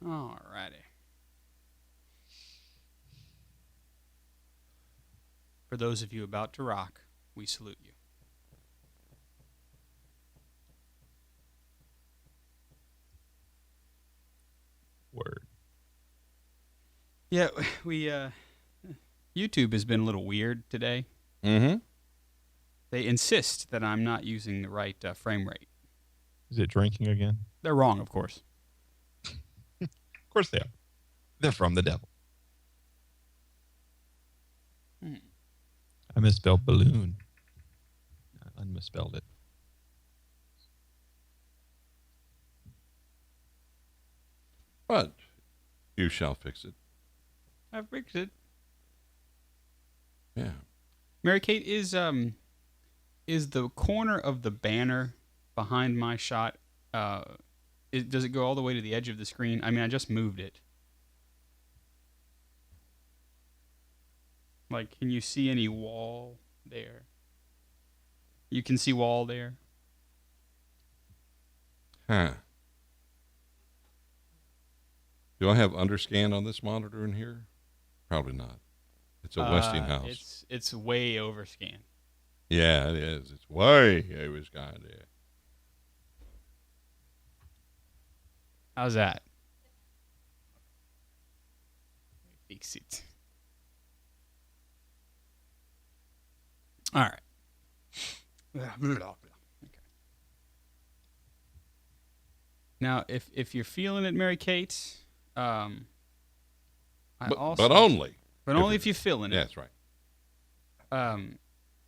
All righty. For those of you about to rock, we salute you. Word. Yeah, we YouTube has been a little weird today. Mm-hmm. They insist that I'm not using the right frame rate. Is it drinking again? They're wrong, of course. Of course they are. They're from the devil. I misspelled balloon. I misspelled it. But you shall fix it. I fixed it. Yeah. Mary Kate, is the corner of the banner behind my shot? Does it go all the way to the edge of the screen? I mean, I just moved it. Like, can you see any wall there? You can see wall there. Huh. Do I have underscan on this monitor in here? Probably not. It's a Westinghouse. It's way overscan. Yeah, it is. It's way overscan there. How's that? Fix it. All right. Okay. Now, if you're feeling it, Mary Kate, But only. But only if you're feeling it. Yeah, that's right.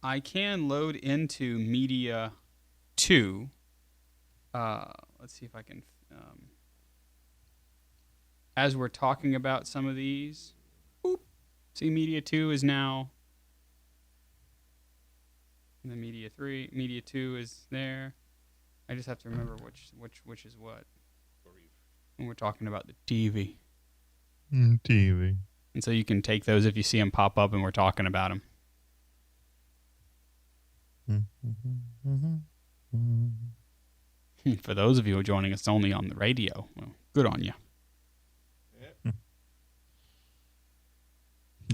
I can load into Media 2. Let's see if I can. As we're talking about some of these, see, Media 2 is now. And then Media 3, Media 2 is there. I just have to remember which is what. When we're talking about the TV. TV. And so you can take those if you see them pop up and we're talking about them. For those of you who are joining us only on the radio, well, good on you.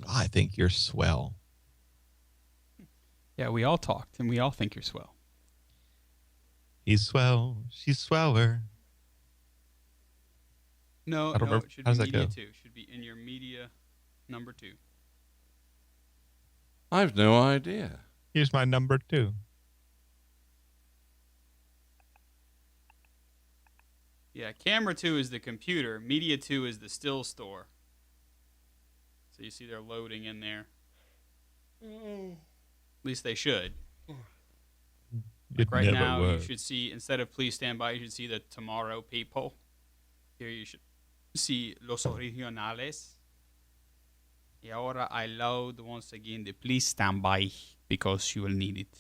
I think you're swell. Yeah, we all talked, and we all think you're swell. He's swell. She's sweller. No, I don't remember. it should How be does that Media go? 2. It should be in your Media number 2. I have no idea. Here's my number 2. Yeah, Camera 2 is the computer. Media 2 is the still store. So you see they're loading in there. At least they should. Like right now, you should see, instead of please stand by, you should see the tomorrow people. Here you should see los originales. Y ahora I load once again the please stand by because you will need it.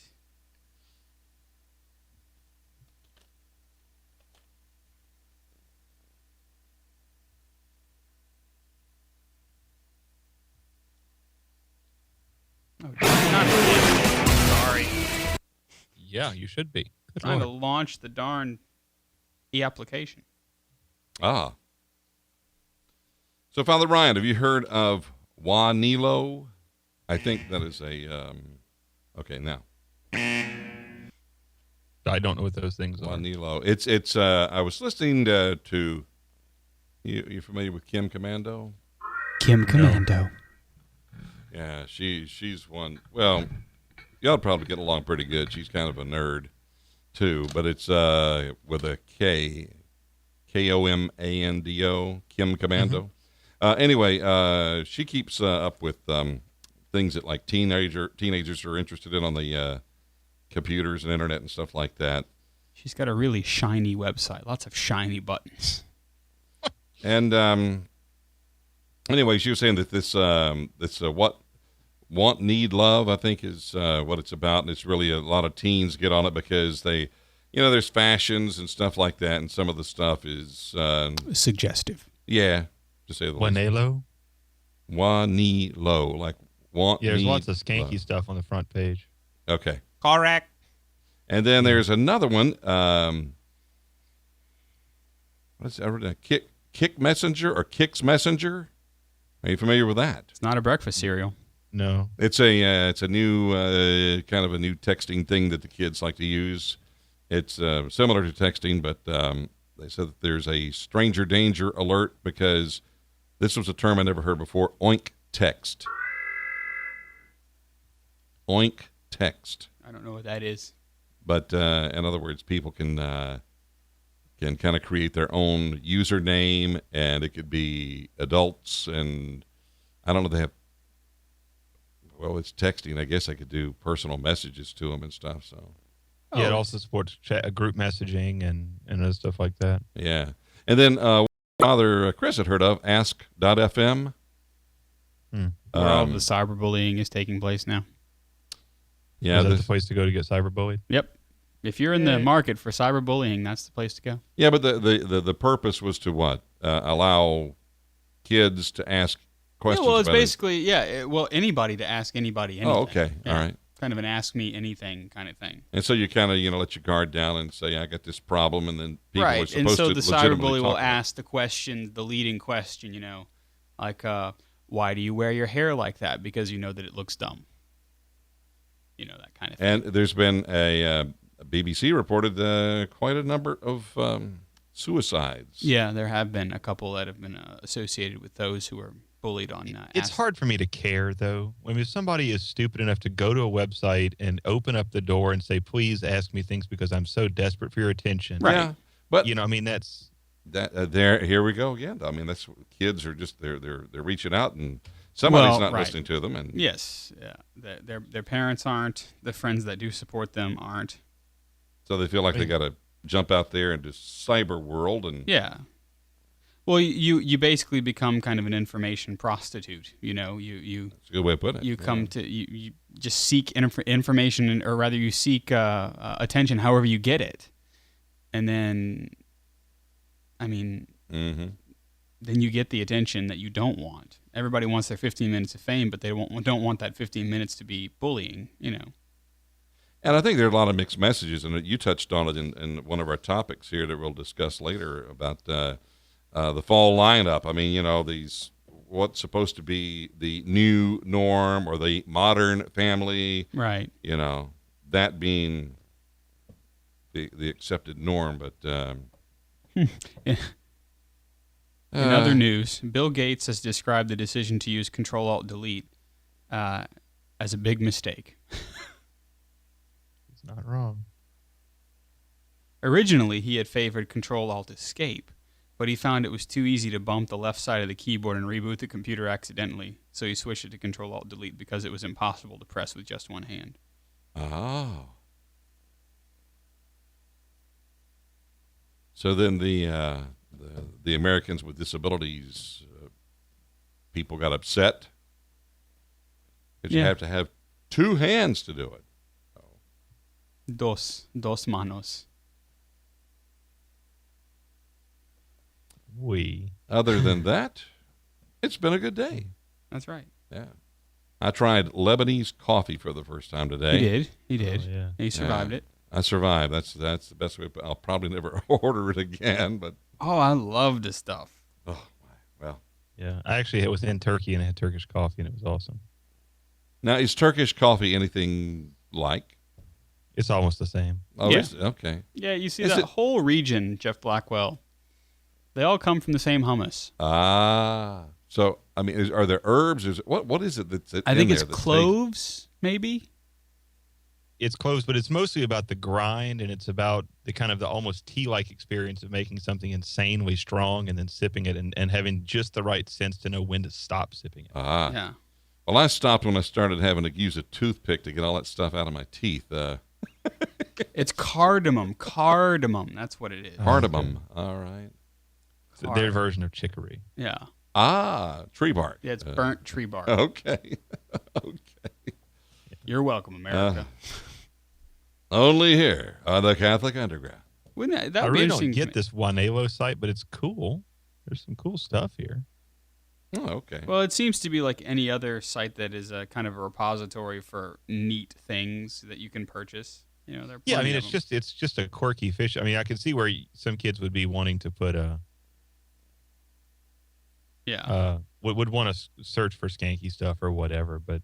Oh, not again. Sorry. Yeah, you should be. Good Trying to Lord. launch the darn e-application. Ah. So, Father Ryan, have you heard of Juanilo? I think that is a, okay, now. I don't know what those things are. Juanilo. It's, I was listening to, you familiar with Kim Commando? Kim Commando. Yeah, she's one, well, y'all probably get along pretty good. She's kind of a nerd, too, but it's with a K, Komando, Kim Commando. Anyway, she keeps up with things that like teenagers are interested in on the computers and internet and stuff like that. She's got a really shiny website. Lots of shiny buttons. And anyway, she was saying that this what want need love, I think, is what it's about, and it's really a lot of teens get on it because they, there's fashions and stuff like that, and some of the stuff is Suggestive. yeah, to say the least. Juanelo? Juanilo, like want. Yeah, there's need lots of skanky love. stuff on the front page. Okay. Correct. And then there's another one. What's that? Kick Messenger or Kix Messenger. Are you familiar with that? It's not a breakfast cereal. No. It's a new kind of a new texting thing that the kids like to use. It's similar to texting, but they said that there's a stranger danger alert because this was a term I never heard before. Oink text. Oink text. I don't know what that is. But in other words, people can kind of create their own username, and it could be adults, and I don't know, they have, well, it's texting. I guess I could do personal messages to them and stuff. So yeah, it also supports group messaging and other stuff like that. Yeah. And then Father Chris had heard of Ask.fm. Where all of the cyberbullying is taking place now. Yeah, is that the place to go to get cyberbullied? Yep. If you're in the market for cyberbullying, that's the place to go. Yeah, but the purpose was to what? Allow kids to ask questions. Yeah, well, it's about basically anybody to ask anybody anything. Oh, okay, Yeah. all right. Kind of an ask me anything kind of thing. And so you kind of let your guard down and say, I got this problem, and then people are supposed and so to the legitimately cyberbully talk will ask the leading question, like, why do you wear your hair like that? Because you know that it looks dumb. That kind of thing. And there's been a BBC reported quite a number of suicides. Yeah, there have been a couple that have been associated with those who are bullied on. It's hard for me to care, though. I mean, if somebody is stupid enough to go to a website and open up the door and say, "Please ask me things because I'm so desperate for your attention," right? Yeah, but I mean, that's that. Here we go again. I mean, that's kids are just they're reaching out and somebody's not listening to them. And yes, yeah, their parents aren't. The friends that do support them aren't. So they feel like they got to jump out there into cyber world and yeah. Well, you basically become kind of an information prostitute. You that's a good way of putting it. You come to you just seek information, or rather, you seek attention however you get it, and then, I mean, then you get the attention that you don't want. Everybody wants their 15 minutes of fame, but they don't want that 15 minutes to be bullying. And I think there are a lot of mixed messages, and you touched on it in one of our topics here that we'll discuss later about the fall lineup. I mean, these what's supposed to be the new norm or the modern family, right? That being the accepted norm. But in other news, Bill Gates has described the decision to use Control-Alt-Delete as a big mistake. not wrong. Originally, he had favored Control-Alt-Escape, but he found it was too easy to bump the left side of the keyboard and reboot the computer accidentally, so he switched it to Control-Alt-Delete because it was impossible to press with just one hand. Oh. So then the Americans with disabilities, people got upset because you have to have two hands to do it. Dos manos. Other than that, it's been a good day. That's right. Yeah. I tried Lebanese coffee for the first time today. He did. Oh, yeah. He survived it. I survived. That's the best way. I'll probably never order it again. But I love this stuff. Oh, well. Yeah, I actually was in Turkey and I had Turkish coffee and it was awesome. Now, is Turkish coffee anything like? It's almost the same. Oh, yeah. Is it? Okay. Yeah, you see whole region, Jeff Blackwell. They all come from the same hummus. Ah. So, I mean, are there herbs? What is it that's I think it's cloves, maybe? It's cloves, but it's mostly about the grind, and it's about the kind of the almost tea-like experience of making something insanely strong and then sipping it and having just the right sense to know when to stop sipping it. Ah. Yeah. Well, I stopped when I started having to use a toothpick to get all that stuff out of my teeth. It's cardamom. That's what it is. Cardamom. All right. It's their version of chicory. Yeah. Ah, tree bark. Yeah, it's burnt tree bark. Okay. Okay. You're welcome, America. Only here on the Catholic Underground. Wouldn't that I be really interesting? don't get this Juanelo site, but it's cool. There's some cool stuff here. Oh, okay. Well, it seems to be like any other site that is a kind of a repository for neat things that you can purchase. There are Yeah, I mean, plenty of them. it's just a quirky fish. I mean, I can see where some kids would be wanting to put Yeah. Would want to search for skanky stuff or whatever, but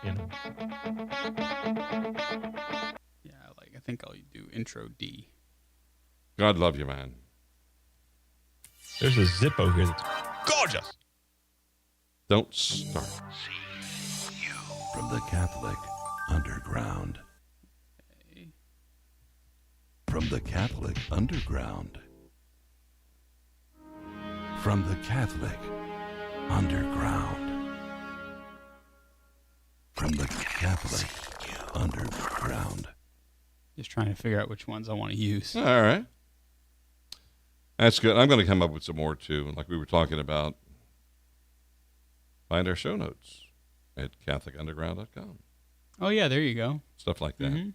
you know. Yeah, I think I'll do intro D. God love you, man. There's a Zippo here that's gorgeous. Don't start. From the Catholic Underground. Okay. From the Catholic Underground. From the Catholic Underground. From the Catholic Underground. Just trying to figure out which ones I want to use. All right. That's good. I'm going to come up with some more, too, like we were talking about. Find our show notes at CatholicUnderground.com. Oh, yeah, there you go. Stuff like that. Mm-hmm.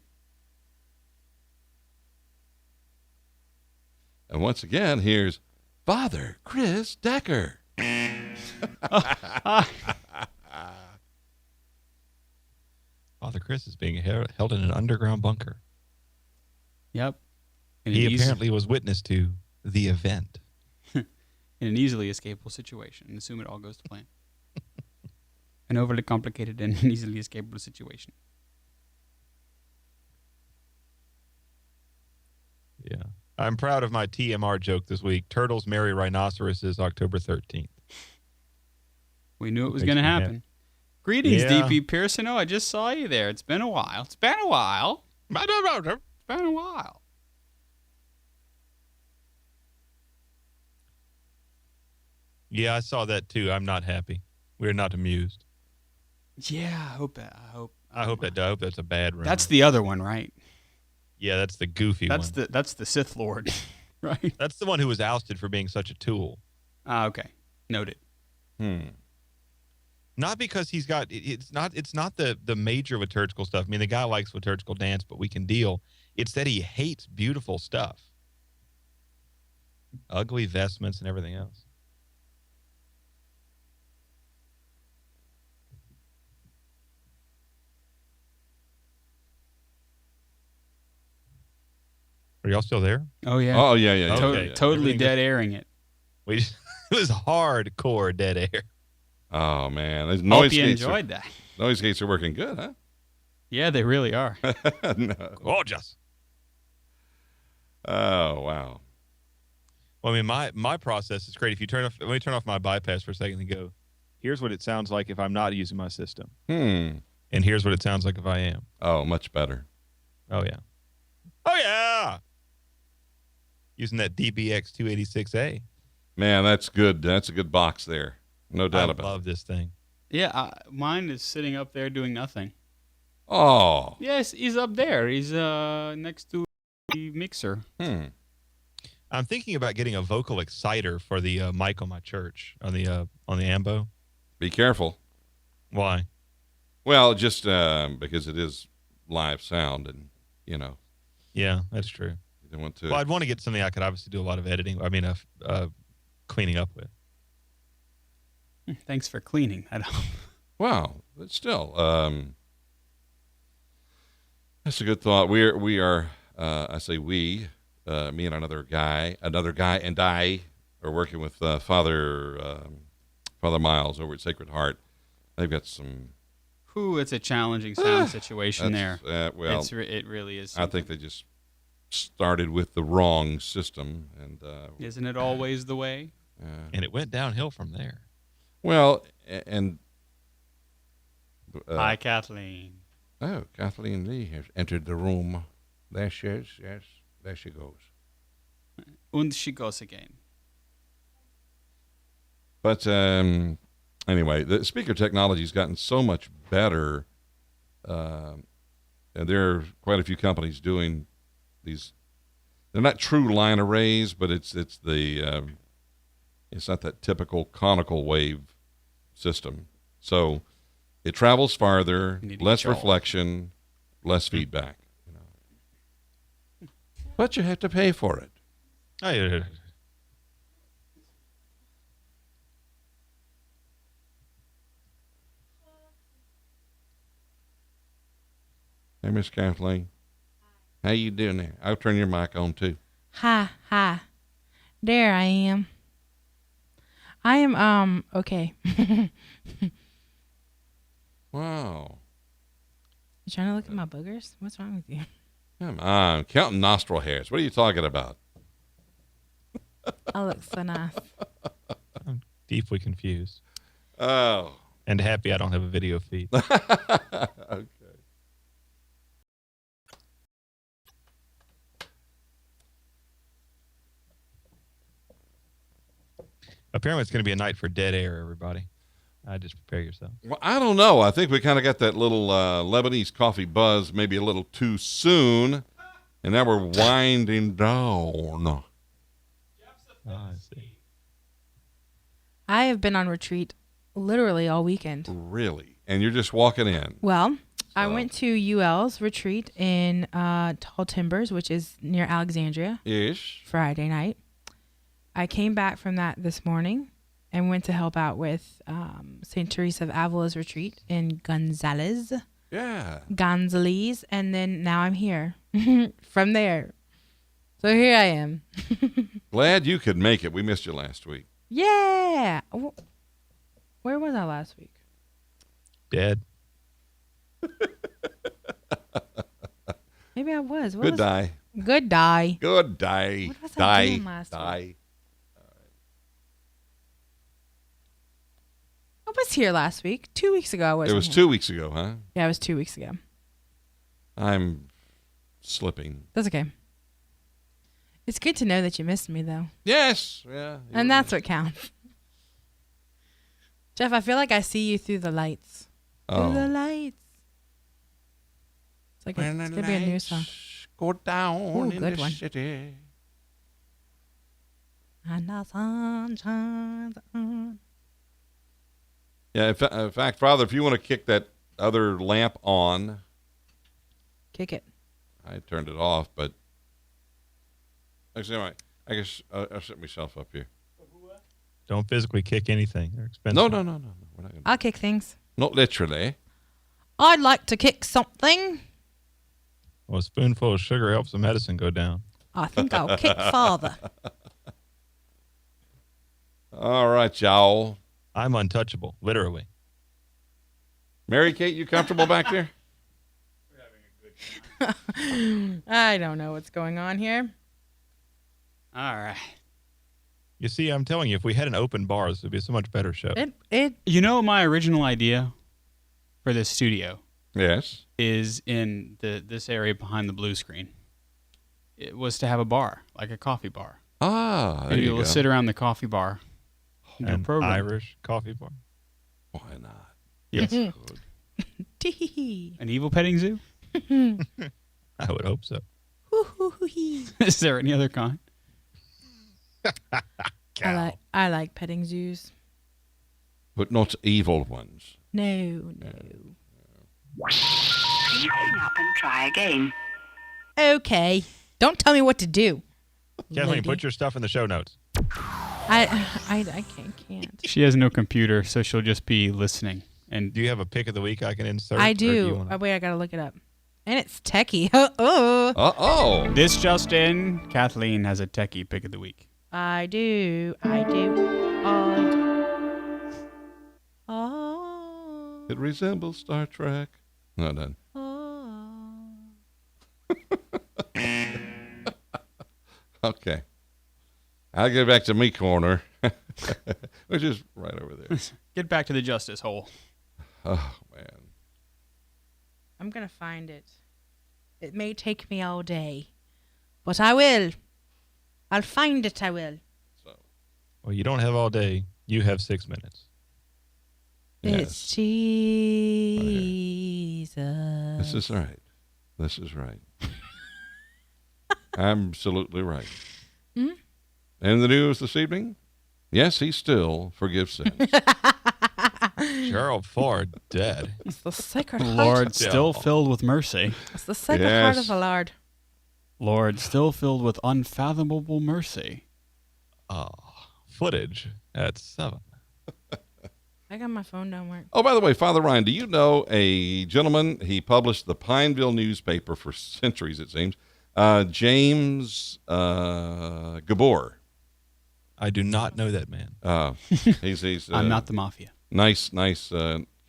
And once again, here's Father Chris Decker. Father Chris is being held in an underground bunker. Yep. He apparently was witness to the event. In an easily escapable situation, and assume it all goes to plan. An overly complicated and easily escapable situation. Yeah. I'm proud of my TMR joke this week. Turtles marry rhinoceroses October 13th. We knew it was going to happen. Greetings, DP Pearson. Oh, I just saw you there. It's been a while. It's been a while. Yeah, I saw that too. I'm not happy. We're not amused. Yeah, I hope that's a bad rumor. That's the other one, right? Yeah, that's the goofy one. That's the Sith Lord, right? That's the one who was ousted for being such a tool. Okay. Noted. Not because he's got it's not the major liturgical stuff. I mean, the guy likes liturgical dance, but we can deal. It's that he hates beautiful stuff. Ugly vestments and everything else. Are y'all still there? Oh, yeah. Oh, yeah. Okay. Totally dead airing it. It was hardcore dead air. Oh, man. Hope you enjoyed that. Noise gates are working good, huh? Yeah, they really are. No. Gorgeous. Oh, wow. Well, I mean, my process is great. If you let me turn off my bypass for a second and go, here's what it sounds like if I'm not using my system. And here's what it sounds like if I am. Oh, much better. Oh, yeah. Oh, yeah. Using that DBX 286A. Man, that's good. That's a good box there. No doubt about it. I love this thing. Yeah, mine is sitting up there doing nothing. Oh. Yes, he's up there. He's next to the mixer. I'm thinking about getting a vocal exciter for the mic on my church on the Ambo. Be careful. Why? Well, just because it is live sound, and Yeah, that's true. You don't want to. Well, I'd want to get something I could obviously do a lot of editing. I mean, cleaning up with. Thanks for cleaning that up. Wow, but still, that's a good thought. We are. I say we. Me and another guy, and I are working with Father Miles over at Sacred Heart. They've got some. It's a challenging sound situation there. Well, it really is. I think they just started with the wrong system, and isn't it always the way? And it went downhill from there. Well, and hi, Kathleen. Oh, Kathleen Lee has entered the room. There she is. Yes, there she goes. And she goes again. But anyway, the speaker technology has gotten so much better, and there are quite a few companies doing these. They're not true line arrays, but it's not that typical conical wave system. So it travels farther, less reflection, less feedback. But you have to pay for it. Hey, Miss Kathleen. How you doing there? I'll turn your mic on too. Hi. There I am. I am okay. Wow. You trying to look at my boogers? What's wrong with you? Come on, counting nostril hairs. What are you talking about? I look so nice. I'm deeply confused Oh. and happy I don't have a video feed. Okay. Apparently, it's going to be a night for dead air, everybody. Just prepare yourself. Well, I don't know. I think we kind of got that little Lebanese coffee buzz maybe a little too soon, and now we're winding down. I see. I have been on retreat literally all weekend. Really? And you're just walking in? Well, I went to UL's retreat in Tall Timbers, which is near Alexandria, Ish. Friday night. I came back from that this morning and went to help out with St. Teresa of Avila's retreat in Gonzales. Yeah. Gonzales. And then now I'm here from there. So here I am. Glad you could make it. We missed you last week. Yeah. Where was I last week? Dead. Maybe I was. Good day. Good day. Good day. What was I doing last week? I was here last week. 2 weeks ago I wasn't It was here. 2 weeks ago, huh? Yeah, it was 2 weeks ago. I'm slipping. That's okay. It's good to know that you missed me, though. Yes. Yeah. And that's what counts. Jeff, I feel like I see you through the lights. Through the lights. It's like it's going to be a new song. Go down Ooh, in good the one. city. And the sun shines on. Yeah, in fact, Father, if you want to kick that other lamp on, Kick it. I turned it off, but actually, I guess I'll set myself up here. Don't physically kick anything. They're expensive. No. We're not gonna. I'll kick things. Not literally. I'd like to kick something. Well, a spoonful of sugar helps the medicine go down. I think I'll kick Father. All right, y'all. I'm untouchable, literally. Mary Kate, you comfortable back there? I don't know what's going on here. All right. You see, I'm telling you, if we had an open bar, this would be a so much better show. You know, my original idea for this studio Yes. is in this area behind the blue screen. It was to have a bar, like a coffee bar. Ah, there Maybe you we'll go. sit around the coffee bar. And do a An program. Irish coffee bar. Why not? Yes. Good. Tee-hee-hee. An evil petting zoo? I would hope so. Hoo-hoo-hoo-hee. Is there any other kind? I like petting zoos. But not evil ones. No. Please hang up and try again. Okay. Don't tell me what to do. Kathleen, lady. put your stuff in the show notes. I can't. She has no computer, so she'll just be listening. And Do you have a pick of the week I can insert? I or do you do. wanna- Wait, I gotta look it up. And it's techie. Oh. Uh-oh. this just in, Kathleen has a techie pick of the week. I do. Oh. It resembles Star Trek. No, done. Oh. Okay. I'll get back to me corner, which is right over there. Get back to the justice hole. Oh, man. I'm gonna find it. It may take me all day, but I will. I'll find it. I will. Well, you don't have all day. You have 6 minutes. It's Yes. Jesus. This is right. This is right. Absolutely right. Mhm. And the news this evening? Yes, he still forgives sins. Gerald Ford dead. It's the sacred heart. Lord, still filled with mercy. It's the sacred heart Yes. of the Lord. Lord, still filled with unfathomable mercy. Footage at 7. I got my phone don't work. Oh, by the way, Father Ryan, do you know a gentleman? He published the Pineville newspaper for centuries, it seems. James Gabor. I do not know that man. He's I'm not the mafia. nice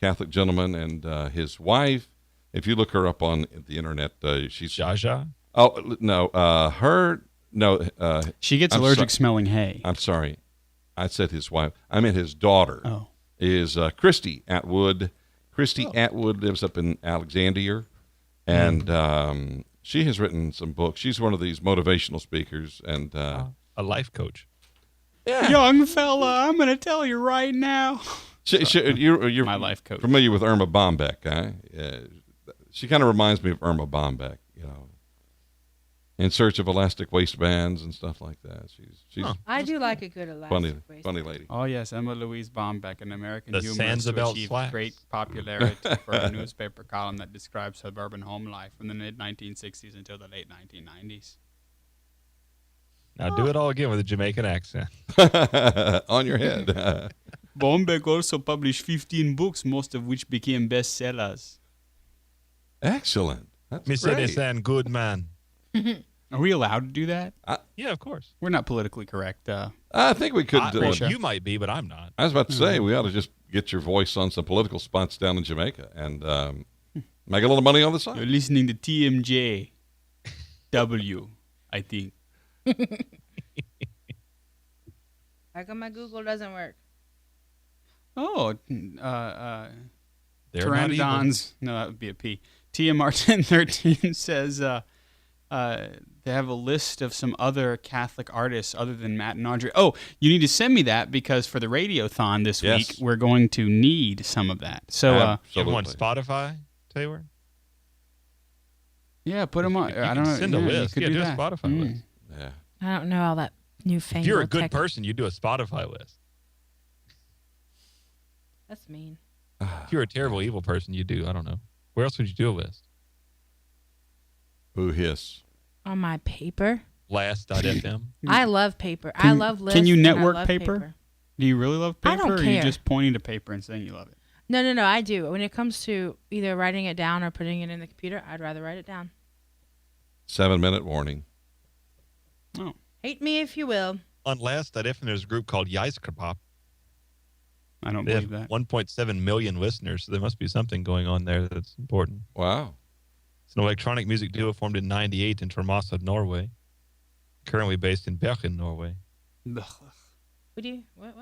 Catholic gentleman, and his wife. If you look her up on the internet, she's Jaja? Oh no, her no. She gets allergic smelling hay. I'm sorry, I said his wife. I meant his daughter. Oh, is Christy Atwood. Christy Atwood lives up in Alexandria, and she has written some books. She's one of these motivational speakers, and A life coach. yeah, young fella, I'm gonna tell you right now. you're My life coach. familiar with Irma Bombeck, huh? She kind of reminds me of Irma Bombeck, In Search of Elastic Waistbands and stuff like that. She's I do like a good elastic waist. funny lady. Oh yes, Emma Louise Bombeck, an American The humorist who Sanzabelt achieved slacks. great popularity for a newspaper column that describes suburban home life from the mid-1960s until the late 1990s. Now do it all again with a Jamaican accent. On your head. Bombeck also published 15 books, most of which became bestsellers. Excellent. That's Miss great. Edison, good man. Are we allowed to do that? Yeah, of course. We're not politically correct. I think we could. Well, sure. you might be, but I'm not. I was about to say we ought to just get your voice on some political spots down in Jamaica and make a little money on the You're side. listening to TMJ W, I think. How come my Google doesn't work? Oh, They're not evil. Pteranodons. No, that would be a P. TMR 1013 says they have a list of some other Catholic artists other than Matt and Audrey. Oh, you need to send me that because for the Radiothon this Yes. week, we're going to need some of that. So, You have them on Absolutely. Spotify, Taylor? yeah, put them on. You I can don't know. send a yeah, you list. could Yeah, do a that. Spotify list. Yeah. I don't know all that newfangled. If you're a good tech- person, you do a Spotify list. That's mean. If you're a terrible, evil person, you do, I don't know. Where else would you do a list? Boo hiss. On my paper. Last.fm. I love paper. I love lists. Can you and I network love paper? Do you really love paper? I don't Or are you care. just pointing to paper and saying you love it? No, I do. When it comes to either writing it down or putting it in the computer, I'd rather write it down. 7-minute warning. Oh. Hate me if you will. On Last.fm, there's a group called Yiskrapop. I don't They have believe that. 1.7 million listeners, so there must be something going on there that's important. Wow. It's an electronic music duo formed in 98 in Tromsø, Norway. Currently based in Bergen, Norway. What do you? What?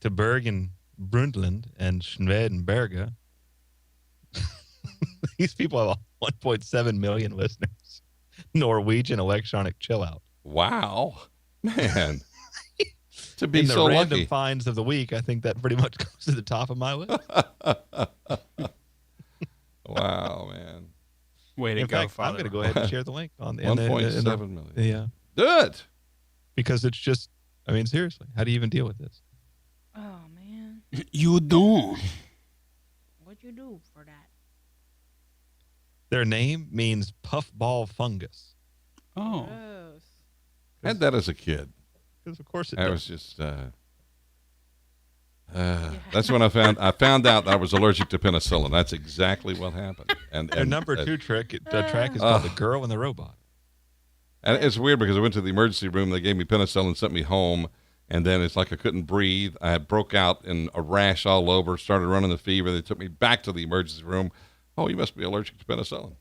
To Bergen, Brundtland, and Schwedenberge. These people have 1.7 million listeners. Norwegian electronic chill out. Wow. Man. To be In the so random lucky. finds of the week, I think that pretty much goes to the top of my list. Wow, man. Way to In go, fact, I'm Father. going to go ahead and share the link on the 1.7 million. Yeah, Do it. because it's just, I mean, seriously, how do you even deal with this? Oh man, You don't. what'd you do for that? Their name means puffball fungus. Oh. Gross. I had that as a kid. Because of course it I does. was just. That's when I found out I was allergic to penicillin. That's exactly what happened. And Their number 2 track is called The Girl and the Robot. And it's weird because I went to the emergency room. They gave me penicillin, sent me home, and then it's like I couldn't breathe. I had broke out in a rash all over, started running the fever. They took me back to the emergency room. Oh, you must be allergic to penicillin.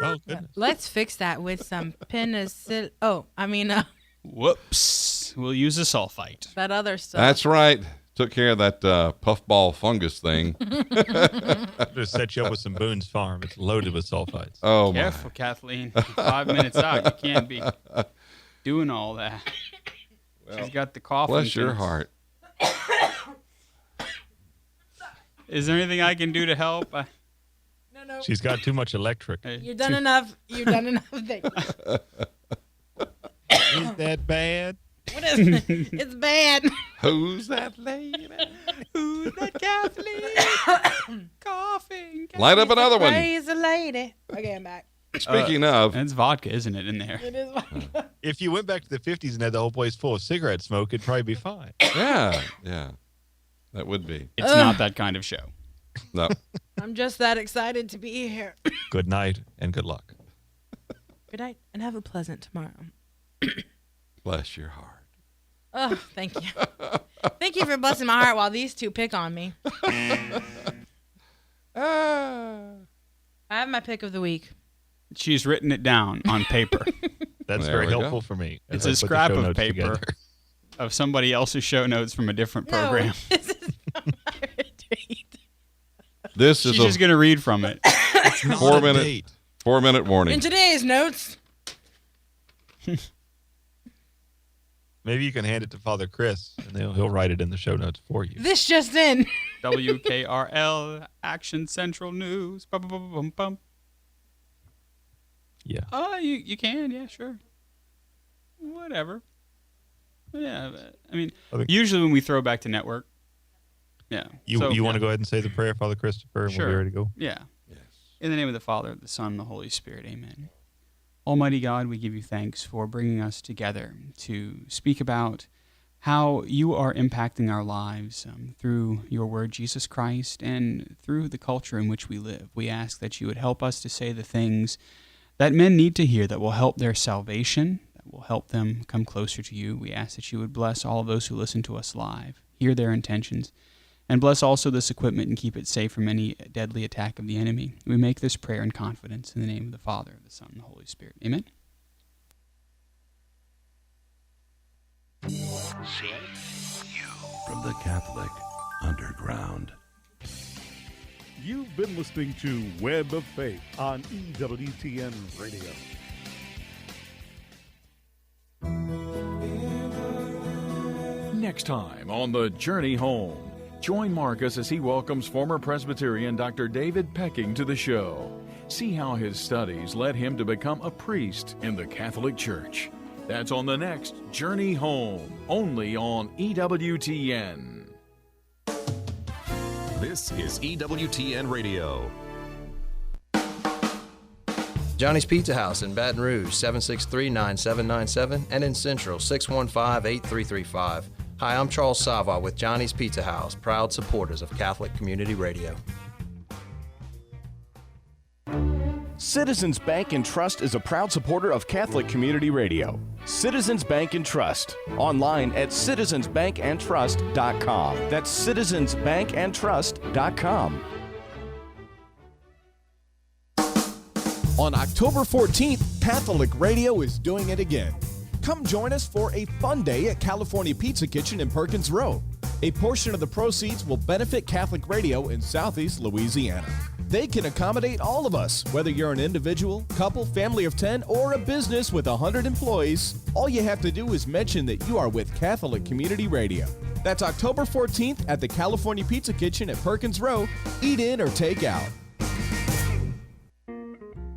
Oh, goodness. Let's fix that with some penicillin. Whoops. We'll use a sulfite. That other stuff. That's right. Took care of that puffball fungus thing. Just set you up with some Boone's Farm. It's loaded with sulfites. Oh, my. Careful, Kathleen. 5 minutes out. You can't be doing all that. She's got the cough. Bless your heart. Is there anything I can do to help? No. She's got too much electric. You've done enough. You've done enough. Thank you. Is that bad? What is it? It's bad. Who's that lady? Who's that Kathleen? Coughing. Light up another one. Crazy lady. Okay, I'm back. Speaking of, It's vodka, isn't it, in there? It is vodka. If you went back to the 50s and had the whole place full of cigarette smoke, it'd probably be fine. yeah, that would be. It's not that kind of show. No, I'm just that excited to be here. Good night and good luck. Good night and have a pleasant tomorrow. bless your heart. Oh, thank you. Thank you for blessing my heart while these two pick on me. I have my pick of the week. She's written it down on paper. That's There very we go. helpful for me. It's as a I put the scrap show of notes paper together. of somebody else's show notes from a different program. No, this is not my retreat. This is She's just going to read from it. It's not 4 a minute date. 4 minute warning. In today's notes, Maybe you can hand it to Father Chris, and he'll write it in the show notes for you. this just in. WKRL Action Central News. Bum, bum, bum, bum, bum. Yeah. You can, yeah, sure. Whatever. Yeah, I mean, Okay. usually when we throw back to network, yeah. You So, want to yeah. go ahead and say the prayer, Father Christopher, and Sure. we'll be ready to go? Yeah. Yes. In the name of the Father, the Son, and the Holy Spirit, amen. Almighty God, we give you thanks for bringing us together to speak about how you are impacting our lives through your word, Jesus Christ, and through the culture in which we live. We ask that you would help us to say the things that men need to hear that will help their salvation, that will help them come closer to you. We ask that you would bless all of those who listen to us live, hear their intentions, and bless also this equipment and keep it safe from any deadly attack of the enemy. We make this prayer in confidence in the name of the Father, the Son, and the Holy Spirit. Amen. From the Catholic Underground. You've been listening to Web of Faith on EWTN Radio. Next time on The Journey Home, join Marcus as he welcomes former Presbyterian Dr. David Pecking to the show. See how his studies led him to become a priest in the Catholic Church. That's on the next Journey Home, only on EWTN. This is EWTN Radio. Johnny's Pizza House in Baton Rouge, 763-9797, and in Central, 615-8335. Hi, I'm Charles Sava with Johnny's Pizza House, proud supporters of Catholic Community Radio. Citizens Bank and Trust is a proud supporter of Catholic Community Radio. Citizens Bank and Trust. Online at citizensbankandtrust.com. That's citizensbankandtrust.com. On October 14th, Catholic Radio is doing it again. Come join us for a fun day at California Pizza Kitchen in Perkins Row. A portion of the proceeds will benefit Catholic Radio in Southeast Louisiana. They can accommodate all of us, whether you're an individual, couple, family of 10, or a business with 100 employees. All you have to do is mention that you are with Catholic Community Radio. That's October 14th at the California Pizza Kitchen at Perkins Row. Eat in or take out.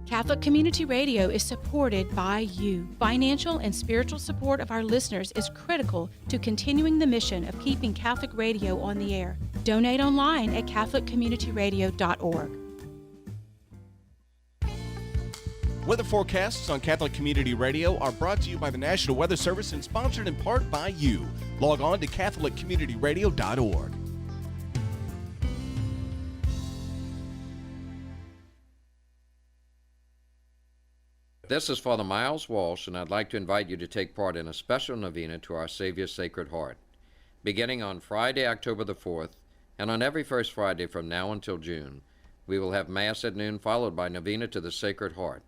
Catholic Community Radio is supported by you. Financial and spiritual support of our listeners is critical to continuing the mission of keeping Catholic Radio on the air. Donate online at CatholicCommunityRadio.org. Weather forecasts on Catholic Community Radio are brought to you by the National Weather Service and sponsored in part by you. Log on to CatholicCommunityRadio.org. This is Father Miles Walsh, and I'd like to invite you to take part in a special novena to our Savior's Sacred Heart. Beginning on Friday, October the 4th, and on every first Friday from now until June, we will have Mass at noon followed by novena to the Sacred Heart.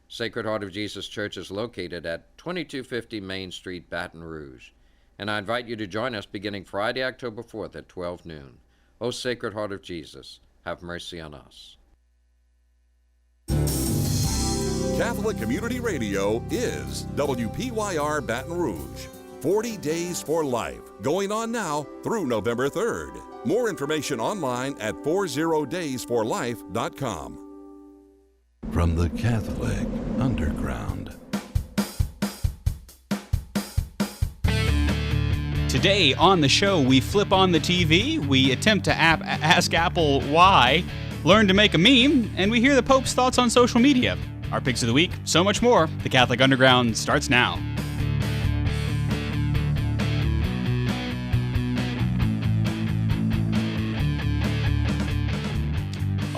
Sacred Heart of Jesus Church is located at 2250 Main Street, Baton Rouge, and I invite you to join us beginning Friday, October 4th at 12 noon. O Sacred Heart of Jesus, have mercy on us. Catholic Community Radio is WPYR Baton Rouge. 40 Days for Life, going on now through November 3rd. More information online at 40daysforlife.com. From the Catholic Underground. Today on the show, we flip on the TV, we attempt to ask Apple why, learn to make a meme, and we hear the Pope's thoughts on social media. Our picks of the week, so much more. The Catholic Underground starts now.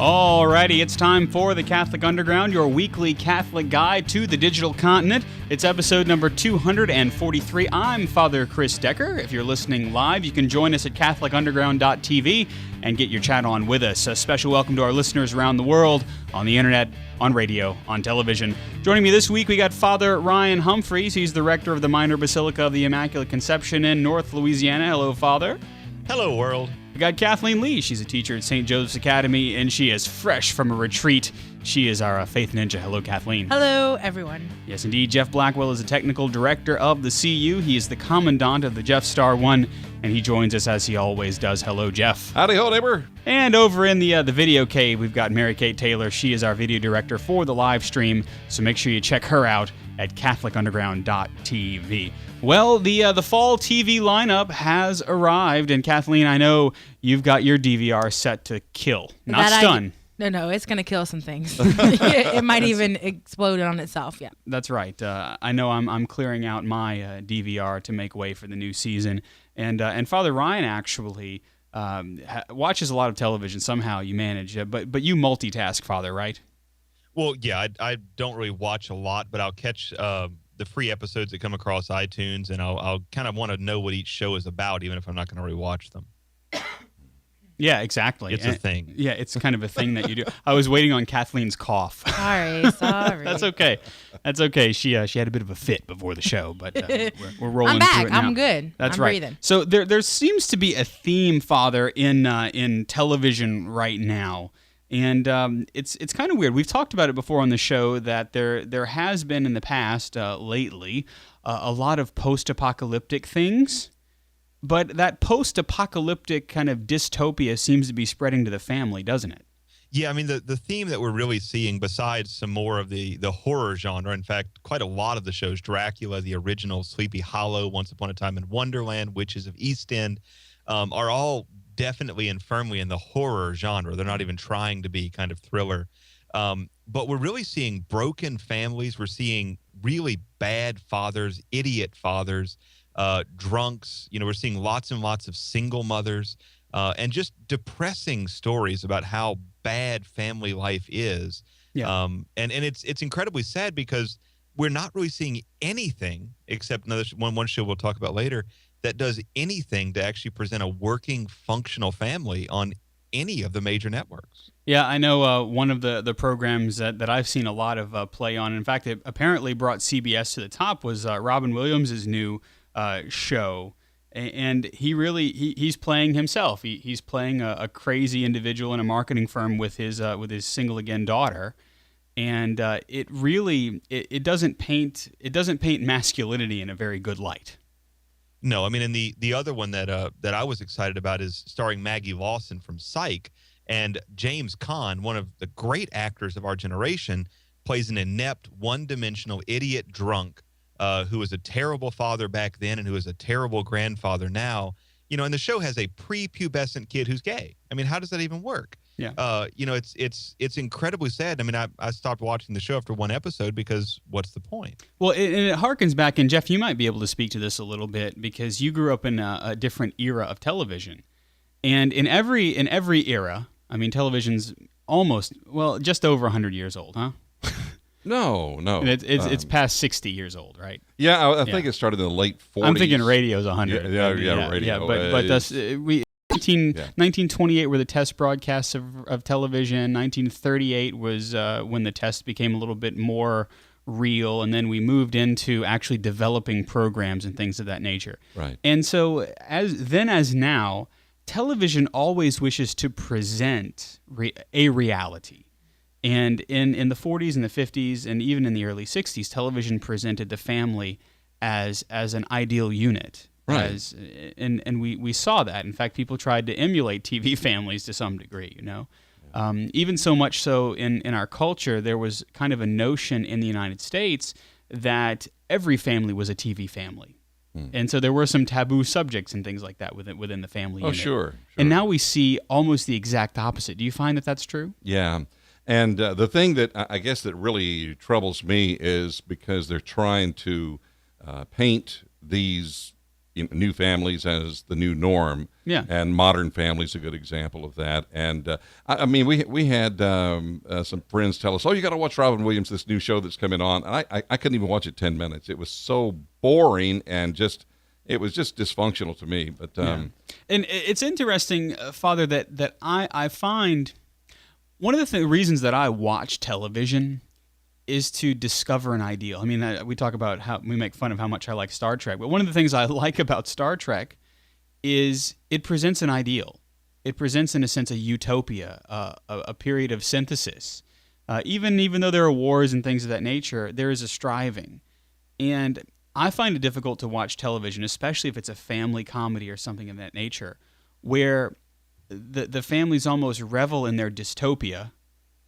Alrighty, it's time for the Catholic Underground, your weekly Catholic guide to the digital continent. It's episode number 243. I'm Father Chris Decker. If you're listening live, you can join us at catholicunderground.tv and get your chat on with us. A special welcome to our listeners around the world, on the internet, on radio, on television. Joining me this week, we got Father Ryan Humphries. He's the rector of the Minor Basilica of the Immaculate Conception in North Louisiana. Hello, Father. Hello, world. We got Kathleen Lee. She's a teacher at St. Joseph's Academy, and she is fresh from a retreat. She is our faith ninja. Hello, Kathleen. Hello, everyone. Yes, indeed. Jeff Blackwell is the technical director of the CU. He is the commandant of the Jeff Star 1, and he joins us as he always does. Hello, Jeff. Howdy ho, neighbor. And over in the video cave, we've got Mary Kate Taylor. She is our video director for the live stream, so make sure you check her out at catholicunderground.tv. Well, the fall TV lineup has arrived, and Kathleen, I know you've got your DVR set to kill, not stun. No, it's going to kill some things. It might even explode on itself, yeah. That's right. I know I'm clearing out my DVR to make way for the new season, and Father Ryan actually watches a lot of television. Somehow you manage, but you multitask, Father, right? Well, yeah, I don't really watch a lot, but I'll catch the free episodes that come across iTunes, and I'll kind of want to know what each show is about, even if I'm not going to really watch them. Yeah, exactly. It's a thing. Yeah, it's kind of a thing that you do. I was waiting on Kathleen's cough. Sorry. That's okay. She had a bit of a fit before the show, but we're rolling I'm back. through it now. I'm good. That's I'm right. breathing. So there seems to be a theme, Father, in television right now. And it's kind of weird. We've talked about it before on the show that there has been in the past, lately, a lot of post-apocalyptic things. But that post-apocalyptic kind of dystopia seems to be spreading to the family, doesn't it? Yeah, I mean, the theme that we're really seeing, besides some more of the horror genre, in fact, quite a lot of the shows, Dracula, the original, Sleepy Hollow, Once Upon a Time in Wonderland, Witches of East End, are all definitely and firmly in the horror genre. They're not even trying to be kind of thriller. But we're really seeing broken families. We're seeing really bad fathers, idiot fathers, drunks. We're seeing lots and lots of single mothers, and just depressing stories about how bad family life is. Yeah. And it's incredibly sad because we're not really seeing anything except one show we'll talk about later that does anything to actually present a working, functional family on any of the major networks. Yeah, I know one of the programs that I've seen a lot of play on. In fact, it apparently brought CBS to the top was Robin Williams' new show. And he's playing himself. He's playing a crazy individual in a marketing firm with his single again daughter. And it doesn't paint masculinity in a very good light. No, I mean, and the other one that I was excited about is starring Maggie Lawson from Psych, and James Caan, one of the great actors of our generation, plays an inept, one-dimensional idiot drunk who was a terrible father back then and who is a terrible grandfather now. And the show has a prepubescent kid who's gay. I mean, how does that even work? Yeah. It's incredibly sad. I mean, I stopped watching the show after one episode because what's the point? Well, it harkens back, and Jeff, you might be able to speak to this a little bit because you grew up in a different era of television, and in every era, I mean, television's just over 100 years old, huh? No. And it's past 60 years old, right? Yeah, I think it started in the late 40s. I'm thinking radio's 100. Yeah, radio. Yeah, but 1928 were the test broadcasts of television. 1938 was when the test became a little bit more real, and then we moved into actually developing programs and things of that nature. Right. And so as now, television always wishes to present a reality. And in the 40s and the 50s and even in the early 60s, television presented the family as an ideal unit. Right. And we saw that. In fact, people tried to emulate TV families to some degree, Even so much so in our culture, there was kind of a notion in the United States that every family was a TV family. And so there were some taboo subjects and things like that within the family unit. Sure. And now we see almost the exact opposite. Do you find that that's true? Yeah. And the thing that I guess that really troubles me is because they're trying to paint these new families as the new norm. Yeah. And Modern Family is a good example of that. And I mean, we had some friends tell us, "Oh, you got to watch Robin Williams, this new show that's coming on." And I couldn't even watch it 10 minutes. It was so boring and it was just dysfunctional to me. But and it's interesting, Father, that I find one of the reasons that I watch television is to discover an ideal. I mean, we talk about how we make fun of how much I like Star Trek, but one of the things I like about Star Trek is it presents an ideal. It presents, in a sense, a utopia, a period of synthesis. Even though there are wars and things of that nature, there is a striving. And I find it difficult to watch television, especially if it's a family comedy or something of that nature, where the families almost revel in their dystopia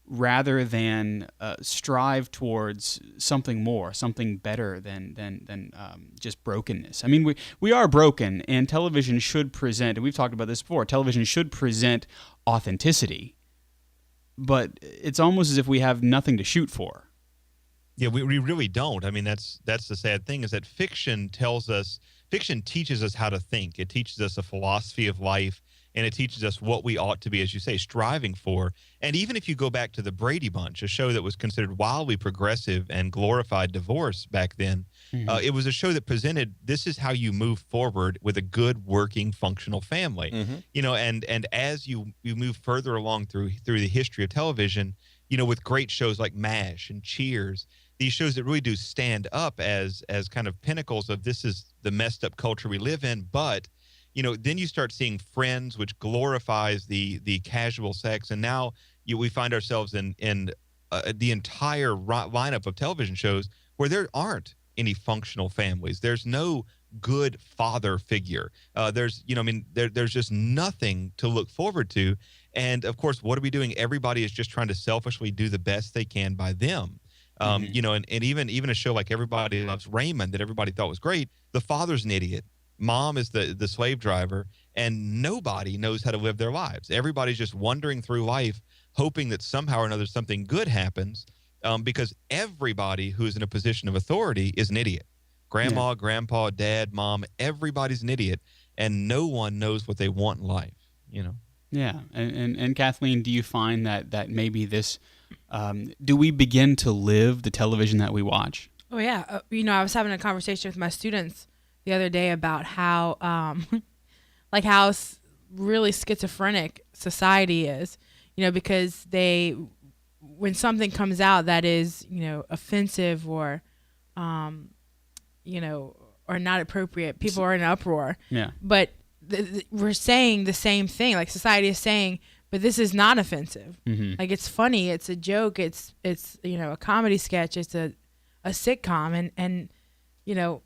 rather than strive towards something more, something better than just brokenness. I mean, we are broken, and television should present, and we've talked about this before, television should present authenticity, but it's almost as if we have nothing to shoot for. Yeah, we really don't. I mean, that's the sad thing, is that fiction teaches us how to think. It teaches us a philosophy of life, and it teaches us what we ought to be, as you say, striving for. And even if you go back to the Brady Bunch, a show that was considered wildly progressive and glorified divorce back then, it was a show that presented, this is how you move forward with a good, working, functional family. You know, and as you move further along through the history of television, you know, with great shows like MASH and Cheers, these shows that really do stand up as kind of pinnacles of this is the messed up culture we live in, but you know, then you start seeing Friends, which glorifies the casual sex, and now we find ourselves in the entire lineup of television shows where there aren't any functional families. There's no good father figure. There's just nothing to look forward to. And of course, what are we doing? Everybody is just trying to selfishly do the best they can by them. You know, and even a show like Everybody Loves Raymond that everybody thought was great, the father's an idiot. Mom is the slave driver, and nobody knows how to live their lives. Everybody's just wandering through life, hoping that somehow or another something good happens, because everybody who's in a position of authority is an idiot. Grandma, grandpa, dad, mom, everybody's an idiot, and no one knows what they want in life, you know? Yeah, and Kathleen, do you find that maybe this, do we begin to live the television that we watch? Oh, yeah. You know, I was having a conversation with my students the other day about how, how really schizophrenic society is, you know, because when something comes out that is, you know, offensive or, you know, or not appropriate, people are in an uproar. Yeah. But we're saying the same thing, like society is saying, but this is not offensive. Like, it's funny, it's a joke, it's you know, a comedy sketch, it's a sitcom, and you know.